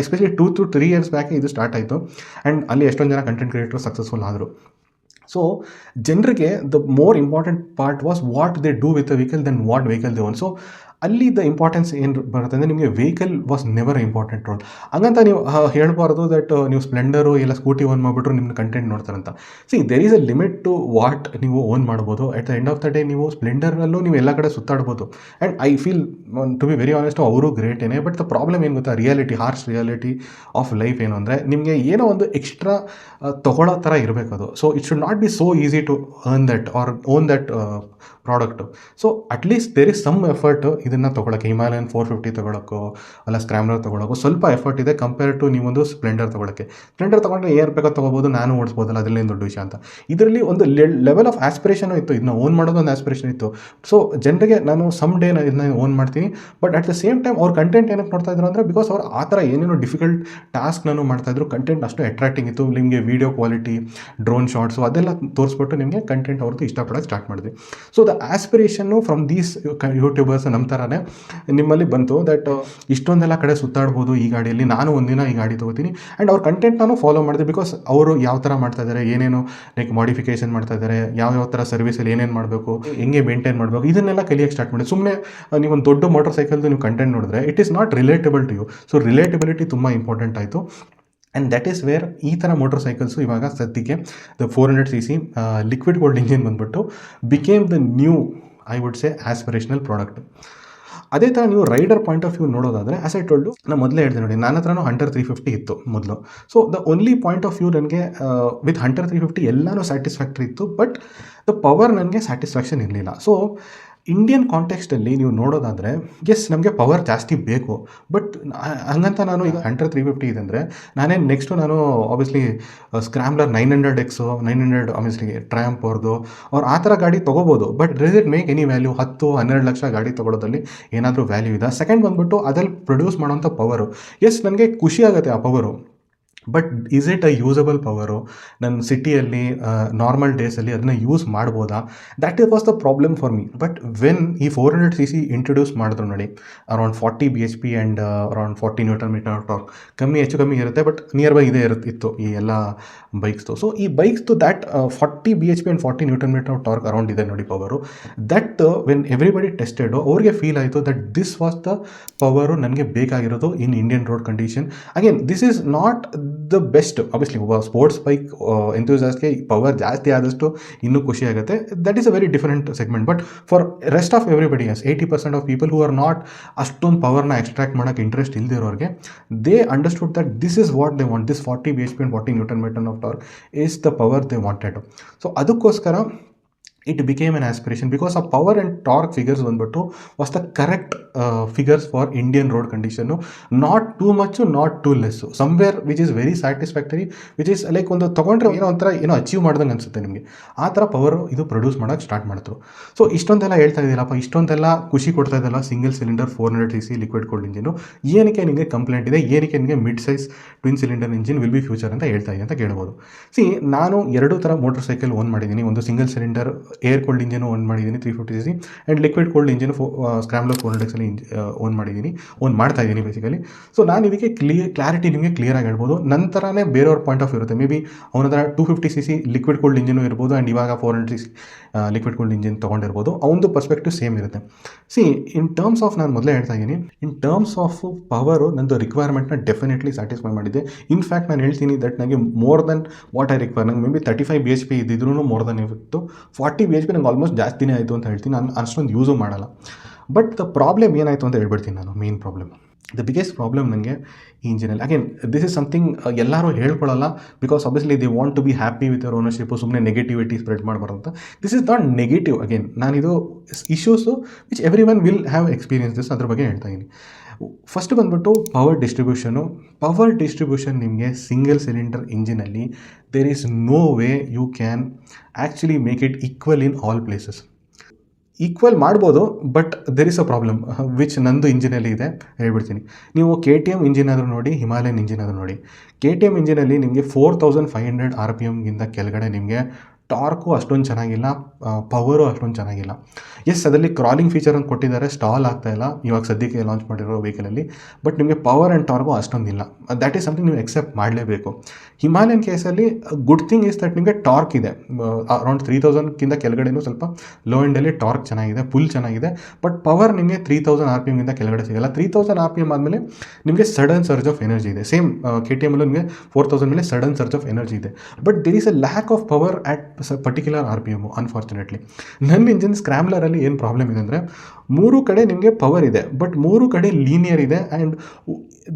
especially 2 to 3 years ಬ್ಯಾಕೆ ಇದು ಸ್ಟಾರ್ಟ್ ಆಯಿತು. ಆ್ಯಂಡ್ ಅಲ್ಲಿ ಎಷ್ಟೊಂದು ಜನ ಕಂಟೆಂಟ್ ಕ್ರಿಯೇಟರ್ ಸಕ್ಸಸ್ಫುಲ್ ಆದರು. ಸೊ ಜನರಿಗೆ the more important part was what they do with a vehicle then what vehicle they own. So ಅಲ್ಲಿ the importance ಏನು ಬರುತ್ತೆ ಅಂದರೆ ನಿಮಗೆ vehicle was never important role. ಹಂಗಂತ ನೀವು ಹೇಳ್ಬಾರ್ದು ದಟ್ ನೀವು ಸ್ಪ್ಲೆಂಡರು ಇಲ್ಲ ಸ್ಕೂಟಿ ಓನ್ ಮಾಡಿಬಿಟ್ರು ನಿಮ್ಮ ಕಂಟೆಂಟ್ ನೋಡ್ತಾರಂತ. See there is a limit to what ನೀವು ಓನ್ ಮಾಡ್ಬೋದು. At the end of the day ನೀವು ಸ್ಪ್ಲೆಂಡರ್ನಲ್ಲೂ ನೀವು ಎಲ್ಲ ಕಡೆ ಸುತ್ತಾಡ್ಬೋದು. And I feel to be very honest ಅವರು ಗ್ರೇಟೇನೆ. ಬಟ್ ದ ಪ್ರಾಬ್ಲಮ್ ಏನು ಗೊತ್ತಾ, reality, harsh reality of life ಏನು ಅಂದರೆ ನಿಮಗೆ ಏನೋ ಒಂದು ಎಕ್ಸ್ಟ್ರಾ ತೊಗೊಳ್ಳೋ ಥರ ಇರಬೇಕದು. So it should not be so easy to earn that or own that product. So at least there is some effort ಇದನ್ನು ತೊಗೊಳಕ್ಕೆ. ಹಿಮಾಲಯನ್ 450 ತೊಗೊಳಕ್ಕೋ ಅಲ್ಲ ಸ್ಕ್ರಾಮ್ಲರ್ ತೊಗೊಳಕ್ಕೋ ಸ್ವಲ್ಪ ಎಫರ್ಟ್ ಇದೆ ಕಂಪೇರ್ ಟು ನೀವೊಂದು ಸ್ಪ್ಲೆಂಡರ್ ತೊಗೊಳಕ್ಕೆ. ಸ್ಪ್ಲೆಂಡರ್ ತೊಗೊಂಡ್ರೆ ಏನು ಬೇಕೋ ತೊಗೋಬೋದು, ನಾನು ಓಡಿಸ್ಬೋದಲ್ಲ, ಅದರಲ್ಲೇನು ದೊಡ್ಡ ವಿಷಯ ಅಂತ. ಇದರಲ್ಲಿ ಒಂದು ಲೆವೆಲ್ ಆಫ್ ಆಸ್ಪಿರೇಷನು ಇತ್ತು, ಇದನ್ನ ಓನ್ ಮಾಡೋದು ಒಂದು ಆಸ್ಪಿರೇಷನ್ ಇತ್ತು. ಸೊ ಜನರಿಗೆ ನಾನು ಸಮ್ ಡೇ ಇದನ್ನ ಓನ್ ಮಾಡ್ತೀನಿ. But at the same time ಅವ್ರ ಕಂಟೆಂಟ್ ಏನಕ್ಕೆ ನೋಡ್ತಾ ಇದ್ರು ಅಂದರೆ ಬಿಕಾಸ್ ಅವ್ರು ಆ ಥರ ಏನೇನೋ ಡಿಫಿಕಲ್ಟ್ ಟಾಸ್ಕ್ನೂ ಮಾಡ್ತಾಯಿದ್ರು. ಕಂಟೆಂಟ್ ಅಷ್ಟು ಅಟ್ರಾಕ್ಟಿಂಗ್ ಇತ್ತು. ನಿಮಗೆ ವೀಡಿಯೋ ಕ್ವಾಲಿಟಿ, ಡ್ರೋನ್ ಶಾಟ್ಸು ಅದೆಲ್ಲ ತೋರಿಸ್ಬಿಟ್ಟು ನಿಮಗೆ ಕಂಟೆಂಟ್ ಅವ್ರದ್ದು ಇಷ್ಟಪಡೋಕ್ಕೆ ಸ್ಟಾರ್ಟ್ ಮಾಡಿದ್ವಿ. So the aspiration from these YouTubers ನಮ್ಮ ಥರನೇ ನಿಮ್ಮಲ್ಲಿ ಬಂತು ದಟ್ ಇಷ್ಟೊಂದೆಲ್ಲ ಕಡೆ ಸುತ್ತಾಡ್ಬೋದು ಈ ಗಾಡಿಯಲ್ಲಿ, ನಾನು ಒಂದಿನ ಈ ಗಾಡಿ ತೊಗೋತೀನಿ. ಆ್ಯಂಡ್ ಅವ್ರ ಕಂಟೆಂಟ್ ನಾನು ಫಾಲೋ ಮಾಡಿದೆ. ಬಿಕಾಸ್ ಅವರು ಯಾವ ಥರ ಮಾಡ್ತಾಯಿದ್ದಾರೆ, ಏನೇನು ಲೈಕ್ ಮಾಡಿಫಿಕೇಷನ್ ಮಾಡ್ತಾಯಿದ್ದಾರೆ, ಯಾವ ಥರ ಸರ್ವಿಸಲ್ಲಿ ಏನೇನು ಮಾಡಬೇಕು, ಹೆಂಗೆ ಮೇಂಟೈನ್ ಮಾಡಬೇಕು, ಇದನ್ನೆಲ್ಲ ಕಲಿಯೋಕ್ಕೆ ಸ್ಟಾರ್ಟ್ ಮಾಡಿ. ಸುಮ್ಮನೆ ನೀವೊಂದು ದೊಡ್ಡ ಮೋಟರ್ ಸೈಕಲ್ದು ನೀವು ಕಂಟೆಂಟ್ ನೋಡಿದ್ರೆ it is not relatable to you. So relatability ತುಂಬ ಇಂಪಾರ್ಟೆಂಟ್ ಆಯಿತು. ಆ್ಯಂಡ್ ದಟ್ ಈಸ್ ವೇರ್ ಈ ಥರ ಮೋಟರ್ ಸೈಕಲ್ಸು ಇವಾಗ ಸದ್ಯಕ್ಕೆ the 400cc liquid cooled engine ಬಂದುಬಿಟ್ಟು became the new I would say aspirational product. ಅದೇ ಥರ ನೀವು ರೈಡರ್ ಪಾಯಿಂಟ್ ಆಫ್ ವ್ಯೂ ನೋಡೋದಾದರೆ ಆಸ್ ಐ ಟೋಲ್ಡು, ನಾನು ಮೊದಲೇ ಹೇಳಿದೆ ನೋಡಿ, ನನ್ನ ಹತ್ರನೂ ಹಂಟರ್ 350 ಇತ್ತು ಮೊದಲು. So the only point of view ನನಗೆ ವಿತ್ ಹಂಟರ್ 350 ಎಲ್ಲನೂ ಸ್ಯಾಟಿಸ್ಫ್ಯಾಕ್ಟ್ರಿ ಇತ್ತು. ಬಟ್ ದ ಪವರ್ ನನಗೆ ಸ್ಯಾಟಿಸ್ಫ್ಯಾಕ್ಷನ್ ಇರಲಿಲ್ಲ. ಸೊ ಇಂಡಿಯನ್ ಕಾಂಟೆಕ್ಸ್ಟಲ್ಲಿ ನೀವು ನೋಡೋದಾದರೆ ಎಸ್ ನಮಗೆ ಪವರ್ ಜಾಸ್ತಿ ಬೇಕು. ಬಟ್ ಹಂಗಂತ ನಾನು ಈಗ ಹಂಟರ್ 350 ಇದೆ ಅಂದರೆ ನಾನು ಆಬ್ವಿಯಸ್ಲಿ ಸ್ಕ್ರಾಮ್ಲರ್ 900X 900 ಆಬ್ವಿಯಸ್ಲಿ ಟ್ರಯಾಂಪ್ ಅವ್ರು ಆ ಥರ ಗಾಡಿ ತೊಗೋಬೋದು. But does it make any value? 10-12 lakh ಗಾಡಿ ತೊಗೊಳೋದಲ್ಲಿ ಏನಾದರೂ ವ್ಯಾಲ್ಯೂ ಇದೆ? ಸೆಕೆಂಡ್ ಬಂದುಬಿಟ್ಟು ಅದ್ರಲ್ಲಿ ಪ್ರೊಡ್ಯೂಸ್ ಮಾಡೋಂಥ ಪವರು, ಎಸ್ ನನಗೆ ಖುಷಿ ಆಗುತ್ತೆ ಆ power. But is it a usable power? ನನ್ನ ಸಿಟಿಯಲ್ಲಿ ನಾರ್ಮಲ್ ಡೇಸಲ್ಲಿ ಅದನ್ನು ಯೂಸ್ ಮಾಡ್ಬೋದಾ? That is was the problem for me. But when he 400cc introduce ಮಾಡಿದ್ರು ನೋಡಿ, around 40 bhp and around 40 Nm torque, ಹೆಚ್ಚು ಕಮ್ಮಿ ಇರುತ್ತೆ, ಬಟ್ ನಿಯರ್ ಬೈ ಇದೇ ಇತ್ತು ಈ ಎಲ್ಲ ಬೈಕ್ಸ್ದು. ಸೊ ಈ ಬೈಕ್ಸ್ದು that 40 bhp and 40 Nm torque around ಇದೆ ನೋಡಿ power. That when everybody tested ಅವ್ರಿಗೆ ಫೀಲ್ ಆಯಿತು that this was the power ನನಗೆ ಬೇಕಾಗಿರೋದು in Indian road condition. Again this is not the best. Obviously ಒಬ್ಬ ಸ್ಪೋರ್ಟ್ಸ್ ಬೈಕ್ ಎಂಥೂಸಿಯಾಸ್ಟ್ಗೆ ಪವರ್ ಜಾಸ್ತಿ ಆದಷ್ಟು ಇನ್ನೂ ಖುಷಿ ಆಗುತ್ತೆ. That is a very different segment. But for rest of everybody, 80% of people who are not ಅಷ್ಟೊಂದು ಪವರ್ನ ಎಕ್ಸ್ಟ್ರಾಕ್ಟ್ ಮಾಡೋಕ್ಕೆ interest ಇಲ್ಲದಿರೋರಿಗೆ, they understood that this is what they want. This 40 bhp and 40 Nm of torque is the power they wanted. So ಅದಕ್ಕೋಸ್ಕರ it became an aspiration because ಆ power and torque figures ಬಂದ್ಬಿಟ್ಟು was the correct figures for Indian road condition, not too much not too less, somewhere which is very satisfactory, which is like ಒಂದು ತೊಗೊಂಡ್ರೆ ಏನೋ ಒಂಥರ ಏನೋ achieve ಮಾಡ್ದಂಗೆ ಅನಿಸುತ್ತೆ ನಿಮಗೆ. ಆ ಥರ ಪವರು ಇದು ಪ್ರೊಡ್ಯೂಸ್ ಮಾಡೋಕ್ಕೆ ಸ್ಟಾರ್ಟ್ ಮಾಡಿದ್ರು. ಸೊ ಇಷ್ಟೊಂದೆಲ್ಲ ಹೇಳ್ತಾ ಇದ್ದೀರಪ್ಪ, ಇಷ್ಟೊಂದೆಲ್ಲ ಖುಷಿ ಕೊಡ್ತಾ ಇದ್ದಲ್ಲ single cylinder 400cc liquid cooled engine, ಏನಕ್ಕೆ ನಿಮಗೆ ಕಂಪ್ಲೇಂಟ್ ಇದೆ, ಏನಕ್ಕೆ ನಿಮಗೆ mid size twin cylinder engine will be future ಅಂತ ಹೇಳ್ತಾ ಇದೆ ಅಂತ ಕೇಳ್ಬೋದು. ಸಿ, ನಾನು ಎರಡು ಥರ ಮೋಟರ್ ಸೈಕಲ್ ಓನ್ ಮಾಡಿದ್ದೀನಿ. ಒಂದು single cylinder air cooled engine own ಮಾಡಿದ್ದೀನಿ 350cc, and liquid cooled engine scrambler 400xಲ್ಲಿ ಓನ್ ಮಾಡಿದ್ದೀನಿ, ಓನ್ ಮಾಡ್ತಾ ಇದ್ದೀನಿ ಬೇಸಿಕಲಿ. ಸೊ ನಾನು ಇದಕ್ಕೆ ಕ್ಲಾರಿಟಿ ನಿಮಗೆ ಕ್ಲಿಯರಾಗಿ ಹೇಳ್ಬೋದು. ನಂತರನೇ ಬೇರೆಯವ್ರ ಪಾಯಿಂಟ್ ಆಫ್ ವ್ಯೂ ಇರುತ್ತೆ. ಮೇ ಬಿ ಅವನ ಹತ್ರ 250cc ಲಿಕ್ವಿಡ್ ಕೋಲ್ಡ್ ಇಂಜಿನು ಇರ್ಬೋದು, ಆ್ಯಂಡ್ ಇವಾಗ 400cc ಲಿಕ್ವಿಡ್ ಕೋಲ್ಡ್ ಇಂಜಿನ್ ತೊಗೊಂಡಿರ್ಬೋದು. ಅವನದು ಪರ್ಸ್ಪೆಕ್ಟಿವ್ ಸೇಮ್ ಇರುತ್ತೆ. ಸಿ, ಇನ್ ಟರ್ಮ್ಸ್ ಆಫ್, ನಾನು ಮೊದಲೇ ಹೇಳ್ತಾ ಇದ್ದೀನಿ, ಇನ್ ಟರ್ಮ್ಸ್ ಆಫ್ ಪವರು ನಂದು ರಿಕ್ವೈರ್ಮೆಂಟ್ನ ಡೆಫಿನೆಟ್ಲಿ ಸ್ಯಾಟಿಸ್ಫೈ ಮಾಡಿದೆ. ಇನ್ಫ್ಯಾಕ್ಟ್ ನಾನು ಹೇಳ್ತೀನಿ ದಟ್ ನನಗೆ more than what I require. ನಂಗೆ ಮೇ ಬಿ 35 BHP ಇದ್ದಿದ್ರೂ ಮೋರ್ ದೆನ್ ಇತ್ತು. 40 BHP ನಂಗೆ ಆಲ್ಮೋಸ್ಟ್ ಜಾಸ್ತಿನೇ ಆಯಿತು ಅಂತ ಹೇಳ್ತೀನಿ. ನಾನು ಅಷ್ಟೊಂದು ಯೂಸು ಮಾಡಲ್ಲ. ಬಟ್ ದ ಪ್ರಾಬ್ಲಮ್ ಏನಾಯಿತು ಅಂತ ಹೇಳ್ಬಿಡ್ತೀನಿ ನಾನು. Main problem, the biggest problem ನನಗೆ ಈ ಇಂಜಿನಲ್ಲಿ, ಅಗೇನ್ ದಿಸ್ ಇಸ್ ಸಮಥಿಂಗ್ ಎಲ್ಲರೂ ಹೇಳ್ಕೊಳ್ಳಲ್ಲ, because obviously they want to be happy with our ownership, ಸುಮ್ಮನೆ ನೆಗೆಟಿವಿಟಿ ಸ್ಪ್ರೆಡ್ ಮಾಡಬಾರ್ದು ಅಂತ. This is not negative. Again ನಾನಿದು issues which every one will have experience this, ಅದ್ರ ಬಗ್ಗೆ ಹೇಳ್ತಾ ಇದ್ದೀನಿ. ಫಸ್ಟ್ ಬಂದ್ಬಿಟ್ಟು ಪವರ್ ಡಿಸ್ಟ್ರಿಬ್ಯೂಷನ್ ನಿಮಗೆ ಸಿಂಗಲ್ ಸಿಲಿಂಡರ್ ಇಂಜಿನಲ್ಲಿ there is no way you can actually make it equal in all places. Equal ಮಾಡ್ಬೋದು, but there is a problem which ನಂದು ಇಂಜಿನಲ್ಲಿ ಇದೆ, ಹೇಳ್ಬಿಡ್ತೀನಿ. ನೀವು KTM ಇಂಜಿನ್ ಆದರೂ ನೋಡಿ, ಹಿಮಾಲಯನ್ ಇಂಜಿನ್ ಆದರೂ ನೋಡಿ. KTM ಇಂಜಿನಲ್ಲಿ ನಿಮಗೆ 4500 RPMಗಿಂತ ಕೆಳಗಡೆ ನಿಮಗೆ ಟಾರ್ಕು ಅಷ್ಟೊಂದು ಚೆನ್ನಾಗಿಲ್ಲ, ಪವರು ಅಷ್ಟೊಂದು ಚೆನ್ನಾಗಿಲ್ಲ. ಎಸ್, ಅದರಲ್ಲಿ ಕ್ರಾಲಿಂಗ್ ಫೀಚರ್ ಅಂತ ಕೊಟ್ಟಿದ್ದಾರೆ, ಸ್ಟಾಲ್ ಆಗ್ತಾಯಿಲ್ಲ ಇವಾಗ ಸದ್ಯಕ್ಕೆ ಲಾಂಚ್ ಮಾಡಿರೋ ವೆಹಿಕಲಲ್ಲಿ. ಬಟ್ ನಿಮಗೆ ಪವರ್ ಆ್ಯಂಡ್ ಟಾರ್ಕು ಅಷ್ಟೊಂದಿಲ್ಲ. ದ್ಯಾಟ್ ಈಸ್ ಸಮಥಿಂಗ್ ನೀವು ಎಕ್ಸೆಪ್ಟ್ ಮಾಡಲೇಬೇಕು. ಹಿಮಾಲಯನ್ ಕೇಸಲ್ಲಿ ಗುಡ್ ಥಿಂಗ್ ಇಸ್ ದಟ್ ನಿಮಗೆ ಟಾರ್ಕ್ ಇದೆ. ಅರೌಂಡ್ 3000ಕ್ಕಿಂತ ಕೆಳಗಡೆನೂ ಸ್ವಲ್ಪ ಲೋ ಎಂಡಲ್ಲಿ ಟಾರ್ಕ್ ಚೆನ್ನಾಗಿದೆ, ಫುಲ್ ಚೆನ್ನಾಗಿದೆ. ಬಟ್ ಪವರ್ ನಿಮಗೆ 3000 RPMಗಿಂತ ಕೆಳಗಡೆ ಸಿಗಲ್ಲ. 3000 RPM ಆದಮೇಲೆ ನಿಮಗೆ ಸಡನ್ ಸರ್ಜ್ ಆಫ್ ಎನರ್ಜಿ ಇದೆ. ಸೇಮ್ KTMಲ್ಲೂ ನಿಮಗೆ 4000 ಮೇಲೆ ಸಡನ್ ಸರ್ಜ್ ಆಫ್ ಎನರ್ಜಿ ಇದೆ. But there is a lack of power at particular RPM. Unfortunately ನನ್ನ ಇಂಜಿನ್ ಸ್ಕ್ರಾಮ್ಲರಲ್ಲಿ ಏನು ಪ್ರಾಬ್ಲಮ್ ಇದೆ ಅಂದರೆ, 3 ಕಡೆ ನಿಮಗೆ ಪವರ್ ಇದೆ, ಬಟ್ 3 ಕಡೆ ಲೀನಿಯರ್ ಇದೆ, and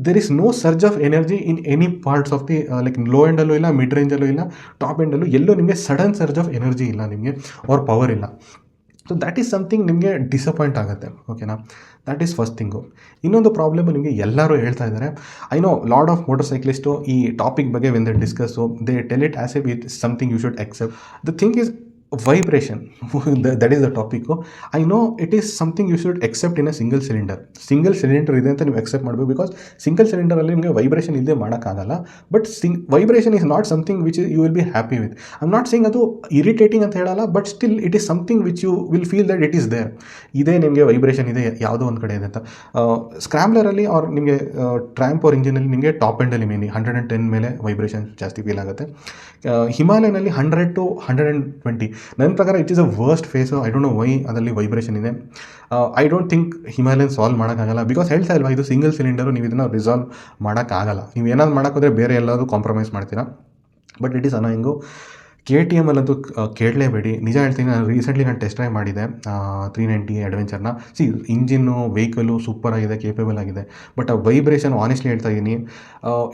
there is no surge of energy in any parts of the like low ಎಂಡಲ್ಲೂ ಇಲ್ಲ, ಮಿಡ್ ರೇಂಜಲ್ಲೂ ಇಲ್ಲ, ಟಾಪ್ ಎಂಡಲ್ಲೂ ಎಲ್ಲೂ ನಿಮಗೆ ಸಡನ್ ಸರ್ಜ್ ಆಫ್ ಎನರ್ಜಿ ಇಲ್ಲ ನಿಮಗೆ, ಅವ್ರ ಪವರ್ ಇಲ್ಲ. ಸೊ ದ್ಯಾಟ್ ಈಸ್ ಸಮಥಿಂಗ್ ನಿಮಗೆ ಡಿಸಪಾಯಿಂಟ್ ಆಗುತ್ತೆ. ಓಕೆನಾ, ದ್ಯಾಟ್ ಈಸ್ ಫಸ್ಟ್ ಥಿಂಗು. ಇನ್ನೊಂದು ಪ್ರಾಬ್ಲಮ್ ನಿಮಗೆ ಎಲ್ಲರೂ ಹೇಳ್ತಾ ಇದ್ದಾರೆ. I know lot of motorcyclist ಈ ಟಾಪಿಕ್ ಬಗ್ಗೆ when they discuss they tell it as it something you should accept. The thing is vibration. That is the topic. I know it is something you should accept in a single cylinder ಇದೆ ಅಂತ ನೀವು accept ಮಾಡಬೇಕು, because single ಸಿಲಿಂಡರಲ್ಲಿ ನಿಮಗೆ vibration ಇಲ್ಲದೆ ಮಾಡೋಕ್ಕಾಗಲ್ಲ. But vibration is not something which you will be happy with. I am not saying ಅದು irritating ಅಂತ ಹೇಳಲ್ಲ, but still it is something which you will feel that it is there. ಇದೇ ನಿಮಗೆ vibration ಇದೆ ಯಾವುದೋ ಒಂದು ಕಡೆ ಇದೆ ಅಂತ. ಸ್ಕ್ರಾಮ್ಲರಲ್ಲಿ ಆರ್ ನಿಮಗೆ ಟ್ರ್ಯಾಂಪ್ ಅವ್ರ ಇಂಜಿನಲ್ಲಿ ನಿಮಗೆ ಟಾಪ್ ಎಂಡಲ್ಲಿ ಮೇನಿ 110 ಮೇಲೆ ವೈಬ್ರೇಷನ್ ಜಾಸ್ತಿ ಫೀಲ್ ಆಗುತ್ತೆ. ಹಿಮಾಲಯನಲ್ಲಿ 100 to 120. ನನ್ನ ಪ್ರಕಾರ it is a worst phase. I don't know why ಅದರಲ್ಲಿ ವೈಬ್ರೇಷನ್ ಇದೆ. I don't think Himalayan solve ಮಾಡೋಕ್ಕಾಗಲ್ಲ, ಬಿಕಾಸ್ ಹೇಳ್ತಾ ಇಲ್ವಾ ಇದು ಸಿಂಗಲ್ ಸಿಲಿಂಡರು, ನೀವು ಇದನ್ನು ರಿಸಾಲ್ವ್ ಮಾಡೋಕ್ಕಾಗಲ್ಲ. ನೀವು ಏನಾದ್ರು ಮಾಡೋಕ್ಕೋದ್ರೆ ಬೇರೆ ಎಲ್ಲಾದರೂ ಕಾಂಪ್ರಮೈಸ್ ಮಾಡ್ತೀರಾ. But it is annoying. KTM ಅಲ್ಲಂತೂ ಕೇಳಲೇಬೇಡಿ. ನಿಜ ಹೇಳ್ತೀನಿ, ನಾನು ಟೆಸ್ಟ್ ಡ್ರೈವ್ ಮಾಡಿದೆ 390 ಅಡ್ವೆಂಚರ್ನ. ಇಂಜಿನ್ನು ವೆಹಿಕಲು ಸೂಪರಾಗಿದೆ, ಕೇಪೇಬಲ್ ಆಗಿದೆ. ಬಟ್ ಆ ವೈಬ್ರೇಷನ್ ಆನೆಸ್ಟ್ಲಿ ಹೇಳ್ತಾ ಇದ್ದೀನಿ,